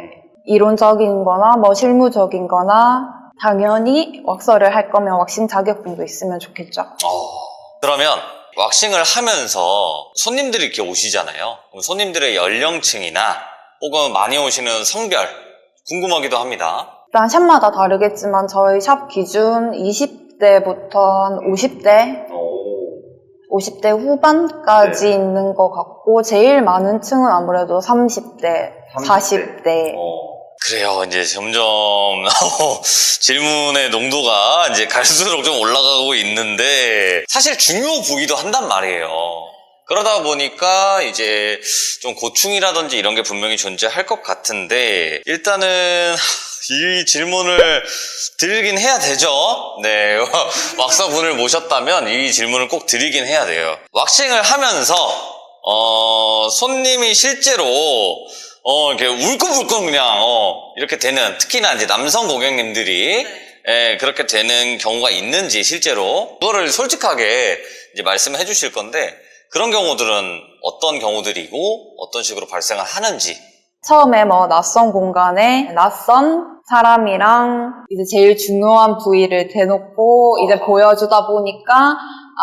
이론적인 거나 뭐 실무적인 거나 당연히 왁서를 할 거면 왁싱 자격증도 있으면 좋겠죠. 그러면 왁싱을 하면서 손님들이 이렇게 오시잖아요. 그럼 손님들의 연령층이나 혹은 많이 오시는 성별 궁금하기도 합니다. 일단 샵마다 다르겠지만 저희 샵 기준 20대부터 한 50대 후반까지 있는 것 같고 제일 많은 층은 아무래도 30대, 40대. 그래요. 이제 점점 질문의 농도가 이제 갈수록 좀 올라가고 있는데 사실 중요 부위도 한단 말이에요. 그러다 보니까 이제 좀 고충이라든지 이런 게 분명히 존재할 것 같은데 일단은 이 질문을 드리긴 해야 되죠. 네, 왁서분을 모셨다면 이 질문을 꼭 드리긴 해야 돼요. 왁싱을 하면서 손님이 실제로 이렇게 울컥울컥 그냥 이렇게 되는 특히나 이제 남성 고객님들이 그렇게 되는 경우가 있는지 실제로 그거를 솔직하게 이제 말씀해 주실 건데 그런 경우들은 어떤 경우들이고 어떤 식으로 발생을 하는지. 처음에 뭐 낯선 공간에 낯선 사람이랑 이제 제일 중요한 부위를 대놓고 이제 보여주다 보니까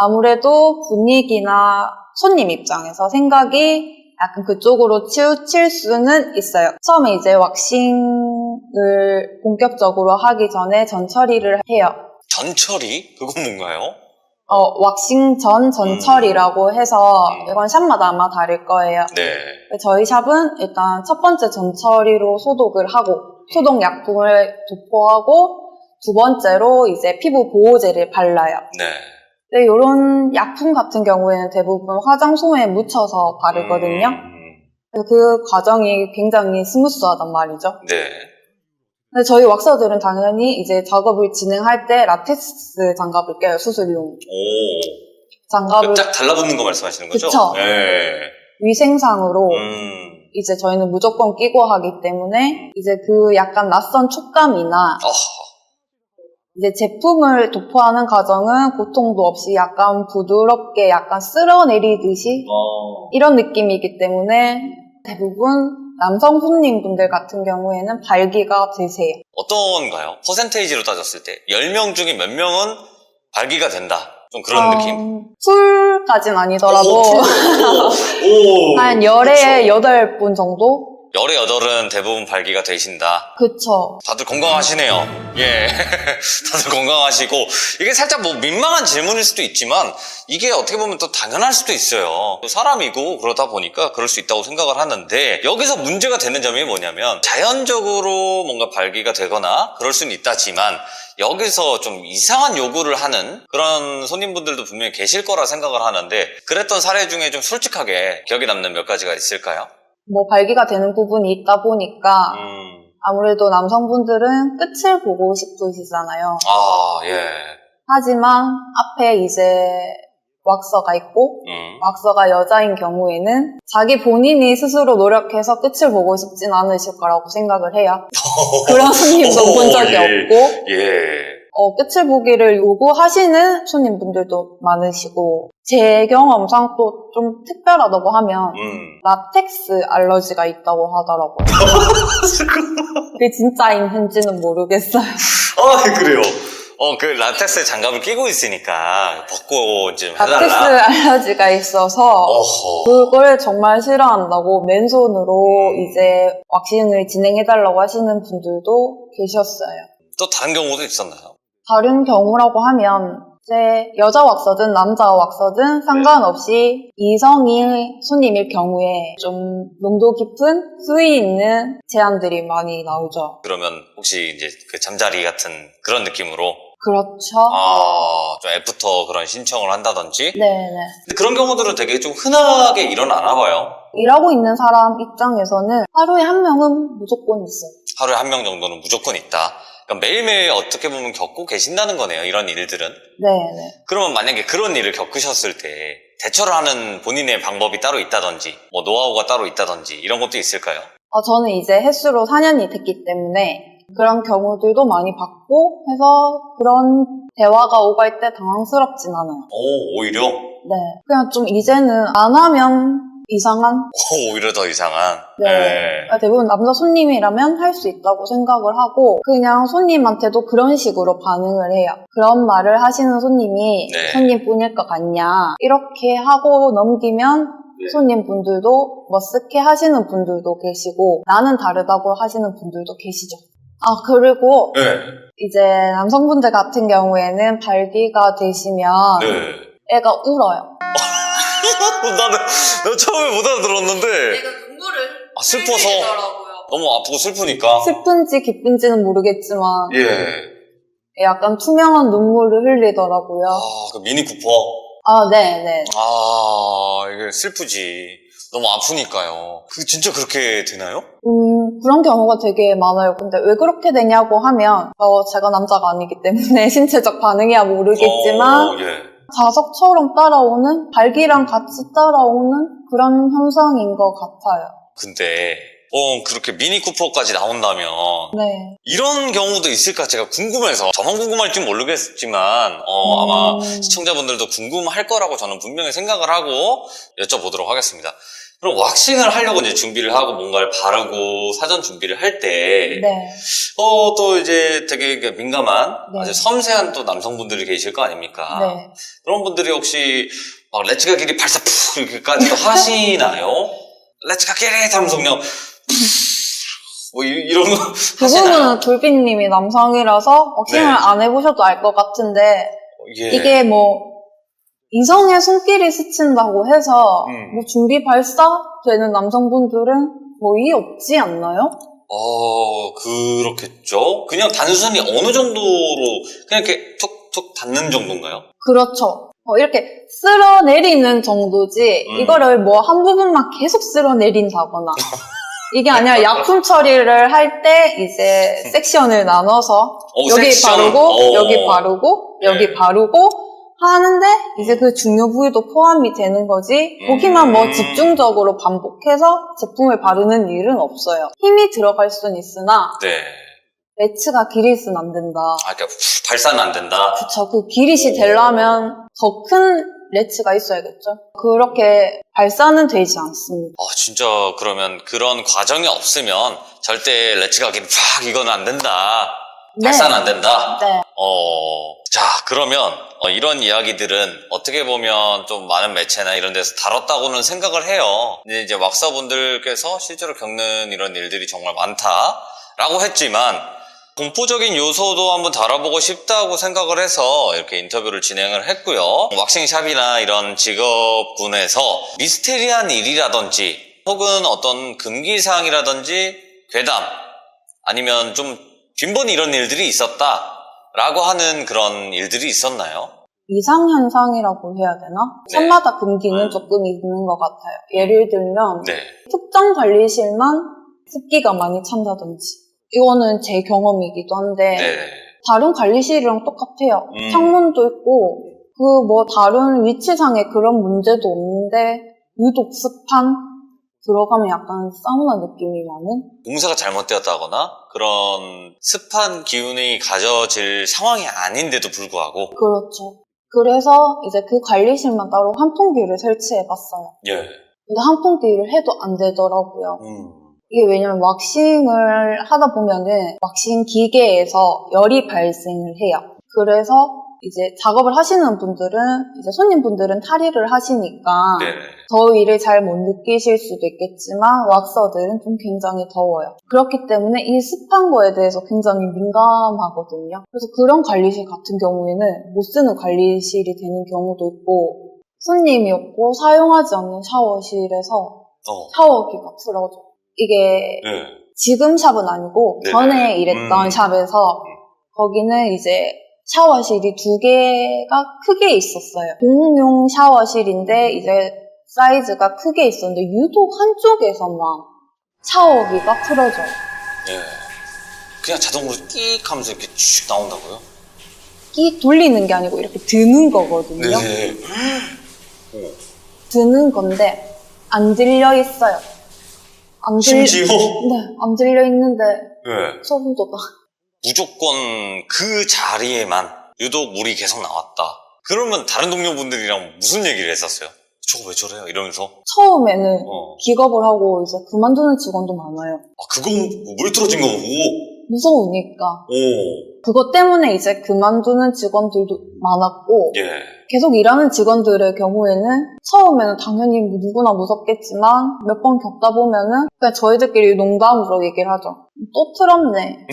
아무래도 분위기나 손님 입장에서 생각이 약간 그쪽으로 치우칠 수는 있어요. 처음에 이제 왁싱을 본격적으로 하기 전에 전처리를 해요. 전처리? 그건 뭔가요? 왁싱 전 전처리라고 해서 이건 샵마다 아마 다를 거예요. 네. 저희 샵은 일단 첫 번째 전처리로 소독을 하고 소독 약품을 도포하고 두 번째로 이제 피부 보호제를 발라요. 네. 근데 이런 약품 같은 경우에는 대부분 화장솜에 묻혀서 바르거든요. 그래서 그 과정이 굉장히 스무스하단 말이죠. 네. 근데 저희 왁서들은 당연히 이제 작업을 진행할 때 라텍스 장갑을 껴요, 수술용. 장갑을. 쫙 달라붙는 거 말씀하시는 거죠? 그쵸. 네. 위생상으로 이제 저희는 무조건 끼고 하기 때문에 이제 그 약간 낯선 촉감이나 이제 제품을 도포하는 과정은 고통도 없이 약간 부드럽게 약간 쓸어내리듯이 이런 느낌이기 때문에 대부분 남성 손님분들 같은 경우에는 발기가 드세요. 어떤가요? 퍼센테이지로 따졌을 때 10명 중에 몇 명은 발기가 된다. 좀 그런 느낌? 풀까진 아니더라도 한 열에 8분 정도? 열의 8은 대부분 발기가 되신다. 그쵸. 다들 건강하시네요. 예. 다들 건강하시고. 이게 살짝 뭐 민망한 질문일 수도 있지만, 이게 어떻게 보면 또 당연할 수도 있어요. 사람이고 그러다 보니까 그럴 수 있다고 생각을 하는데, 여기서 문제가 되는 점이 뭐냐면, 자연적으로 뭔가 발기가 되거나 그럴 수는 있다지만, 여기서 좀 이상한 요구를 하는 그런 손님분들도 분명히 계실 거라 생각을 하는데, 그랬던 사례 중에 좀 솔직하게 기억에 남는 몇 가지가 있을까요? 뭐 발기가 되는 부분이 있다 보니까 아무래도 남성분들은 끝을 보고 싶으시잖아요. 예. 하지만 앞에 이제 왁서가 있고 왁서가 여자인 경우에는 자기 본인이 스스로 노력해서 끝을 보고 싶진 않으실 거라고 생각을 해요. 그런 손님도 본 적이 없고 끝을 보기를 요구하시는 손님분들도 많으시고 제 경험상 또 좀 특별하다고 하면 라텍스 알러지가 있다고 하더라고요. 그게 진짜인지는 모르겠어요. 그래요. 그 라텍스 장갑을 끼고 있으니까 벗고 좀 해달라. 라텍스 알러지가 있어서 그걸 정말 싫어한다고 맨손으로 이제 왁싱을 진행해달라고 하시는 분들도 계셨어요. 또 다른 경우도 있었나요? 다른 경우라고 하면 이제 여자 왁서든 남자 왁서든 상관없이 이성인 손님일 경우에 좀 농도 깊은 수위 있는 제안들이 많이 나오죠. 그러면 혹시 이제 그 잠자리 같은 그런 느낌으로 그렇죠. 좀 애프터 그런 신청을 한다든지 네네. 근데 그런 경우들은 되게 좀 흔하게 일어나나 봐요. 일하고 있는 사람 입장에서는 하루에 한 명은 무조건 있어요. 하루에 한 명 정도는 무조건 있다. 그러니까 매일매일 어떻게 보면 겪고 계신다는 거네요. 이런 일들은. 네네. 그러면 만약에 그런 일을 겪으셨을 때 대처를 하는 본인의 방법이 따로 있다든지 뭐 노하우가 따로 있다든지 이런 것도 있을까요? 저는 이제 횟수로 4년이 됐기 때문에 그런 경우들도 많이 봤고 해서 그런 대화가 오갈 때 당황스럽진 않아요. 오, 오히려? 네. 그냥 좀 이제는 안 하면 이상한? 오히려 더 이상한. 네. 대부분 남자 손님이라면 할 수 있다고 생각을 하고 그냥 손님한테도 그런 식으로 반응을 해요. 그런 말을 하시는 손님이 네. 손님뿐일 것 같냐 이렇게 하고 넘기면 손님분들도 머쓱해 하시는 분들도 계시고 나는 다르다고 하시는 분들도 계시죠. 그리고 네. 이제 남성분들 같은 경우에는 발기가 되시면 네. 애가 울어요. 나는 처음에 못 알아들었는데 애가 눈물을 슬퍼서 너무 아프고 슬프니까 슬픈지 기쁜지는 모르겠지만 예. 약간 투명한 눈물을 흘리더라고요. 그 미니 쿠퍼 네네. 이게 슬프지. 너무 아프니까요. 진짜 그렇게 되나요? 그런 경우가 되게 많아요. 근데 왜 그렇게 되냐고 하면 제가 남자가 아니기 때문에 신체적 반응이야 모르겠지만 예. 자석처럼 따라오는 발기랑 같이 따라오는 그런 현상인 것 같아요. 근데 그렇게 미니 쿠퍼까지 나온다면 네. 이런 경우도 있을까 제가 궁금해서 저만 궁금할지 모르겠지만 아마 시청자분들도 궁금할 거라고 저는 분명히 생각을 하고 여쭤보도록 하겠습니다. 그럼 왁싱을 하려고 이제 준비를 하고 뭔가를 바르고 사전 준비를 할 때 네. 또 이제 되게 민감한 네. 아주 섬세한 또 남성분들이 계실 거 아닙니까? 네. 그런 분들이 혹시 막 렛츠가 길이 발사 푹 이렇게까지도 하시나요? 렛츠가 길이 하면서 그냥 뭐 이런 거 그 부분은 돌빈님이 남성이라서 왁싱을 네. 안 해보셔도 알 것 같은데 예. 이게 뭐 이성의 손길이 스친다고 해서 뭐 준비 발사되는 남성분들은 거의 없지 않나요? 그렇겠죠. 그냥 단순히 어느 정도로 그냥 이렇게 톡톡 닿는 정도인가요? 그렇죠. 이렇게 쓸어내리는 정도지 이거를 뭐 한 부분만 계속 쓸어내린다거나 이게 아니라 약품 처리를 할 때 이제 섹션을 나눠서 여기 섹션. 바르고 여기 바르고 여기 네. 바르고 하는데 이제 그 중요 부위도 포함이 되는 거지 거기만 뭐 집중적으로 반복해서 제품을 바르는 일은 없어요. 힘이 들어갈 수는 있으나 네. 매치가 기릿은 안 된다. 그러니까 발사는 안 된다. 그쵸. 그 기릿이 되려면 더 큰 레츠가 있어야겠죠. 그렇게 발사는 되지 않습니다. 진짜 그러면 그런 과정이 없으면 절대 렛츠가 길이 팍 이거는 안 된다. 발사는 안 된다. 네. 자, 그러면 이런 이야기들은 어떻게 보면 좀 많은 매체나 이런 데서 다뤘다고는 생각을 해요. 근데 이제 왁서분들께서 실제로 겪는 이런 일들이 정말 많다라고 했지만 공포적인 요소도 한번 다뤄보고 싶다고 생각을 해서 이렇게 인터뷰를 진행을 했고요. 왁싱샵이나 이런 직업군에서 미스테리한 일이라든지 혹은 어떤 금기사항이라든지 괴담 아니면 좀 빈번히 이런 일들이 있었다라고 하는 그런 일들이 있었나요? 이상현상이라고 해야 되나? 네. 산마다 금기는 조금 있는 것 같아요. 예를 들면 네. 특정 관리실만 습기가 많이 찬다든지 이거는 제 경험이기도 한데 네. 다른 관리실이랑 똑같아요. 창문도 있고 그 뭐 다른 위치상에 그런 문제도 없는데 유독 습한 들어가면 약간 사우나 느낌이 나는? 공사가 잘못되었다거나 그런 습한 기운이 가져질 상황이 아닌데도 불구하고 그렇죠. 그래서 이제 그 관리실만 따로 환풍기를 설치해봤어요. 예. 근데 환풍기를 해도 안 되더라고요. 이게 왜냐면 왁싱을 하다 보면은 왁싱 기계에서 열이 발생을 해요. 그래서 이제 작업을 하시는 분들은, 이제 손님분들은 탈의를 하시니까 네네. 더위를 잘 못 느끼실 수도 있겠지만 왁서들은 좀 굉장히 더워요. 그렇기 때문에 이 습한 거에 대해서 굉장히 민감하거든요. 그래서 그런 관리실 같은 경우에는 못 쓰는 관리실이 되는 경우도 있고, 손님이 없고 사용하지 않는 샤워실에서 샤워기가 틀어져. 이게 네. 지금 샵은 아니고 네네. 전에 일했던 샵에서 거기는 이제 샤워실이 2개가 크게 있었어요. 공용 샤워실인데 이제 사이즈가 크게 있었는데 유독 한쪽에서만 샤워기가 틀어져요. 네. 그냥 자동으로 끽 하면서 이렇게 쭉 나온다고요? 끼 돌리는 게 아니고 이렇게 드는 거거든요. 네. 드는 건데 안 들려 있어요. 심지어? 네, 안 들려 있는데 네. 소름 돋아. 무조건 그 자리에만 유독 물이 계속 나왔다. 그러면 다른 동료분들이랑 무슨 얘기를 했었어요? 저거 왜 저래요? 이러면서. 처음에는 기겁을 하고 이제 그만두는 직원도 많아요. 아, 그거 물 틀어진 거 보고? 무서우니까. 오. 그것 때문에 이제 그만두는 직원들도 많았고, 예. 계속 일하는 직원들의 경우에는 처음에는 당연히 누구나 무섭겠지만 몇 번 겪다 보면은 그냥 저희들끼리 농담으로 얘기를 하죠. 또 틀었네.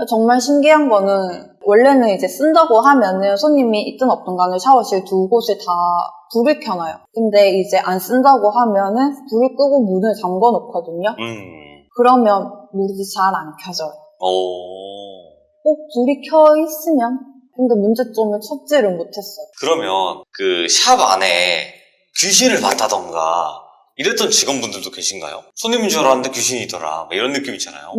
정말 신기한 거는 원래는 이제 쓴다고 하면은 손님이 있든 없든 간에 샤워실 2곳에 다 불을 켜놔요. 근데 이제 안 쓴다고 하면은 불을 끄고 문을 잠궈 놓거든요. 그러면 물이 잘 안 켜져요. 꼭 불이 켜 있으면. 근데 문제점을 찾지를 못했어요. 그러면 그 샵 안에 귀신을 봤다던가 이랬던 직원분들도 계신가요? 손님인 줄 알았는데 귀신이더라. 뭐 이런 느낌 있잖아요.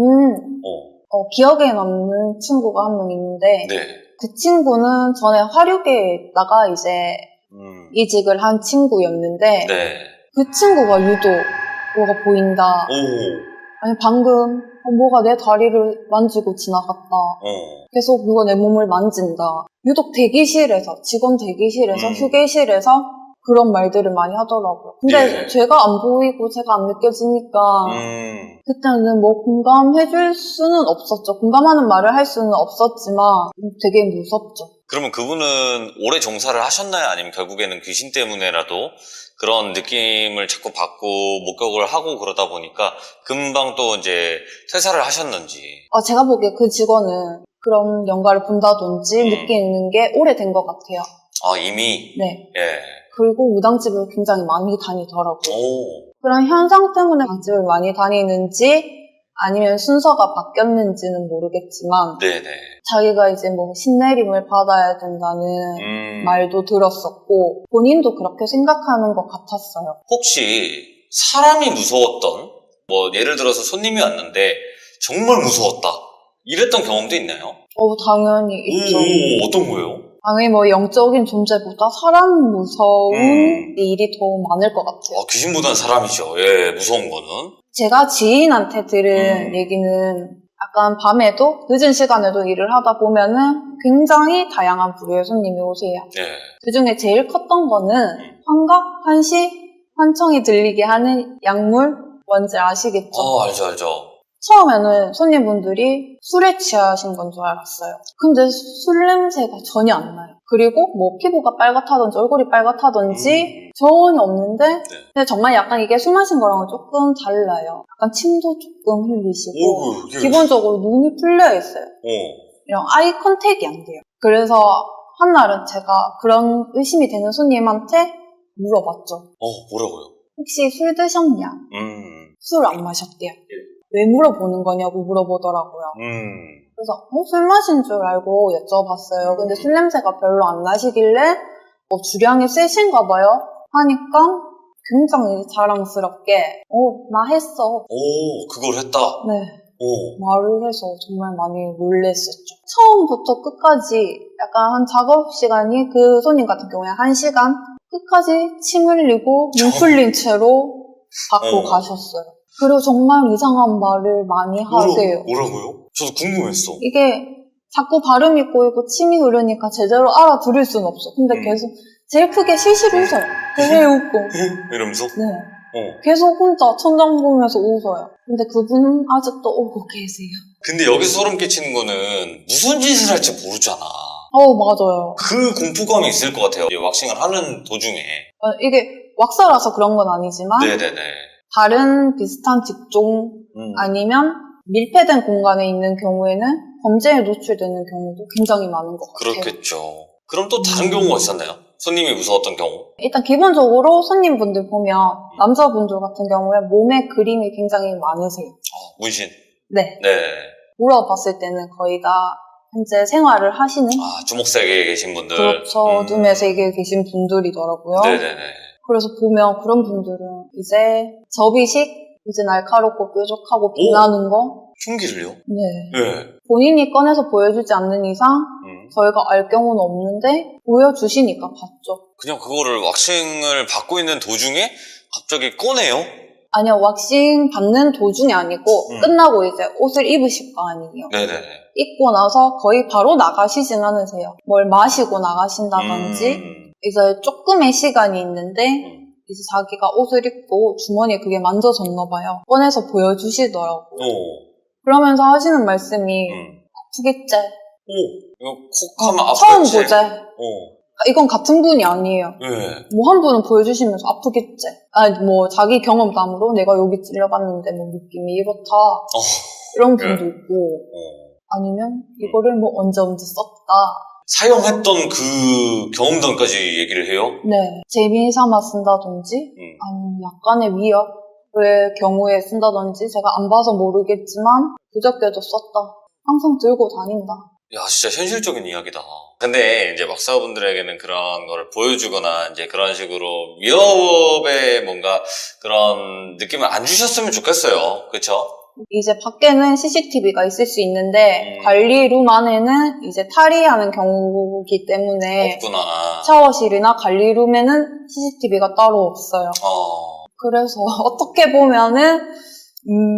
기억에 남는 친구가 한 명 있는데 네. 그 친구는 전에 화류계에다가 이제 이직을 한 친구였는데 네. 그 친구가 유독 뭐가 보인다. 아니 방금 뭐가 내 다리를 만지고 지나갔다. 계속 누가 내 몸을 만진다. 유독 대기실에서, 직원 대기실에서, 휴게실에서 그런 말들을 많이 하더라고요. 근데 예. 제가 안 보이고 제가 안 느껴지니까 그때는 뭐 공감해줄 수는 없었죠. 공감하는 말을 할 수는 없었지만 되게 무섭죠. 그러면 그분은 오래 종사를 하셨나요? 아니면 결국에는 귀신 때문에라도 그런 느낌을 자꾸 받고 목격을 하고 그러다 보니까 금방 또 이제 퇴사를 하셨는지. 제가 보기에 그 직원은 그런 연가를 본다든지 느끼는 게 오래된 것 같아요. 아, 이미? 네. 예. 그리고 무당집을 굉장히 많이 다니더라고요. 그런 현상 때문에 무당집을 많이 다니는지 아니면 순서가 바뀌었는지는 모르겠지만 네네. 자기가 이제 뭐 신내림을 받아야 된다는 말도 들었었고 본인도 그렇게 생각하는 것 같았어요. 혹시 사람이 무서웠던 뭐 예를 들어서 손님이 왔는데 정말 무서웠다 이랬던 경험도 있나요? 당연히 있죠. 어떤 거예요? 당연히 뭐 영적인 존재보다 사람 무서운 일이 더 많을 것 같아요. 귀신보다는 사람이죠. 예, 무서운 거는. 제가 지인한테 들은 얘기는 약간 밤에도 늦은 시간에도 일을 하다 보면은 굉장히 다양한 부류의 손님이 오세요. 예. 그중에 제일 컸던 거는 환각, 환시, 환청이 들리게 하는 약물 뭔지 아시겠죠? 알죠. 처음에는 손님분들이 술에 취하신 건 줄 알았어요. 근데 술 냄새가 전혀 안 나요. 그리고 뭐 피부가 빨갛다든지 얼굴이 빨갛다든지 전혀 없는데 근데 정말 약간 이게 술 마신 거랑은 조금 달라요. 약간 침도 조금 흘리시고 기본적으로 눈이 풀려 있어요. 이런 아이 컨택이 안 돼요. 그래서 한날은 제가 그런 의심이 되는 손님한테 물어봤죠. 뭐라고요? 혹시 술 드셨냐? 술 안 마셨대요. 왜 물어보는 거냐고 물어보더라고요. 그래서 술 마신 줄 알고 여쭤봤어요. 근데 술 냄새가 별로 안 나시길래 주량이 세신가 봐요 하니까 굉장히 자랑스럽게 나 했어. 그걸 했다? 네. 말을 해서 정말 많이 놀랬었죠. 처음부터 끝까지 약간 한 작업 시간이 그 손님 같은 경우에 1시간 끝까지 침 흘리고 눈 풀린 채로 받고 가셨어요. 그리고 정말 이상한 말을 많이 하세요. 뭐라고요? 저도 궁금했어. 이게 자꾸 발음이 꼬이고 침이 흐르니까 제대로 알아들을 수는 없어. 근데 계속 제일 크게 실실 웃어요. 되게 웃고. 이러면서? 네. 계속 혼자 천장 보면서 웃어요. 근데 그분은 아직도 오고 계세요. 근데 여기서 소름 끼치는 거는 무슨 짓을 할지 모르잖아. 맞아요. 그 공포감이 있을 것 같아요. 이 왁싱을 하는 도중에. 이게 왁사라서 그런 건 아니지만 네네네. 다른 비슷한 직종 아니면 밀폐된 공간에 있는 경우에는 범죄에 노출되는 경우도 굉장히 많은 것 같아요. 그렇겠죠. 그럼 또 다른 경우가 있었나요? 손님이 무서웠던 경우? 일단 기본적으로 손님분들 보면 남자분들 같은 경우에 몸에 그림이 굉장히 많으세요. 문신. 네. 네. 물어봤을 때는 거의 다 현재 생활을 하시는 주목세계에 계신 분들. 그렇죠. 어둠의 세계에 계신 분들이더라고요. 네네네. 그래서 보면 그런 분들은 이제 접이식, 이제 날카롭고 뾰족하고 빛나는 거 흉기를요? 네. 네. 본인이 꺼내서 보여주지 않는 이상 저희가 알 경우는 없는데 보여주시니까 봤죠. 그냥 그거를 왁싱을 받고 있는 도중에 갑자기 꺼내요? 아니요, 왁싱 받는 도중이 아니고 끝나고 이제 옷을 입으실 거 아니에요. 네네네. 입고 나서 거의 바로 나가시진 않으세요. 뭘 마시고 나가신다든지 이제 조금의 시간이 있는데 이제 자기가 옷을 입고 주머니에 그게 만져졌나 봐요. 꺼내서 보여주시더라고요. 그러면서 하시는 말씀이 아프겠지? 이거 콕 하면 처음 아프겠지? 보자. 이건 같은 분이 아니에요. 네. 뭐 한 분은 보여주시면서 아프겠지? 뭐 자기 경험담으로 내가 여기 찔려봤는데 뭐 느낌이 이렇다. 이런 분도 있고 아니면 이거를 뭐 언제 썼다. 사용했던 그 경험담까지 얘기를 해요? 네. 재미삼아 쓴다든지 아니면 약간의 위협의 경우에 쓴다든지 제가 안 봐서 모르겠지만 그저께도 썼다. 항상 들고 다닌다. 야, 진짜 현실적인 이야기다. 근데 이제 박사분들에게는 그런 거를 보여주거나 이제 그런 식으로 위협의 뭔가 그런 느낌을 안 주셨으면 좋겠어요. 그쵸? 이제 밖에는 CCTV가 있을 수 있는데 관리룸 안에는 이제 탈의하는 경우이기 때문에 없구나. 샤워실이나 관리룸에는 CCTV가 따로 없어요. 그래서 어떻게 보면은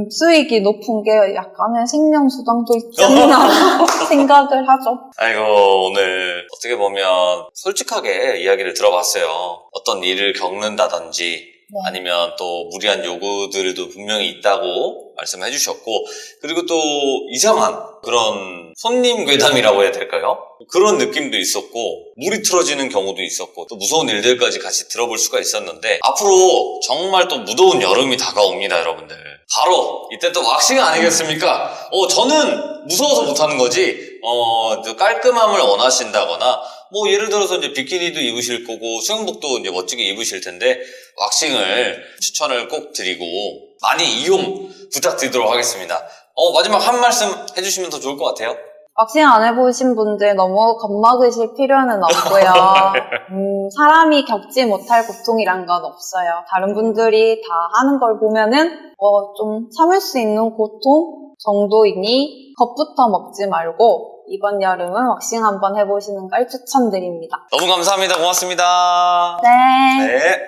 수익이 높은 게 약간의 생명수당도 있지 않나 생각을 하죠. 아이고, 오늘 어떻게 보면 솔직하게 이야기를 들어봤어요. 어떤 일을 겪는다든지 아니면 또 무리한 요구들도 분명히 있다고 말씀해 주셨고, 그리고 또 이상한 그런 손님 괴담이라고 해야 될까요? 그런 느낌도 있었고, 물이 틀어지는 경우도 있었고, 또 무서운 일들까지 같이 들어볼 수가 있었는데, 앞으로 정말 또 무더운 여름이 다가옵니다, 여러분들. 바로 이때 또 왁싱 아니겠습니까? 저는 무서워서 못하는 거지, 또 깔끔함을 원하신다거나, 뭐 예를 들어서 이제 비키니도 입으실 거고 수영복도 이제 멋지게 입으실 텐데 왁싱을 추천을 꼭 드리고 많이 이용 부탁드리도록 하겠습니다. 마지막 한 말씀 해주시면 더 좋을 것 같아요. 왁싱 안 해보신 분들 너무 겁먹으실 필요는 없고요. 사람이 겪지 못할 고통이란 건 없어요. 다른 분들이 다 하는 걸 보면은 좀 참을 수 있는 고통 정도이니 겁부터 먹지 말고 이번 여름은 왁싱 한번 해보시는 걸 추천드립니다. 너무 감사합니다. 고맙습니다. 네. 네.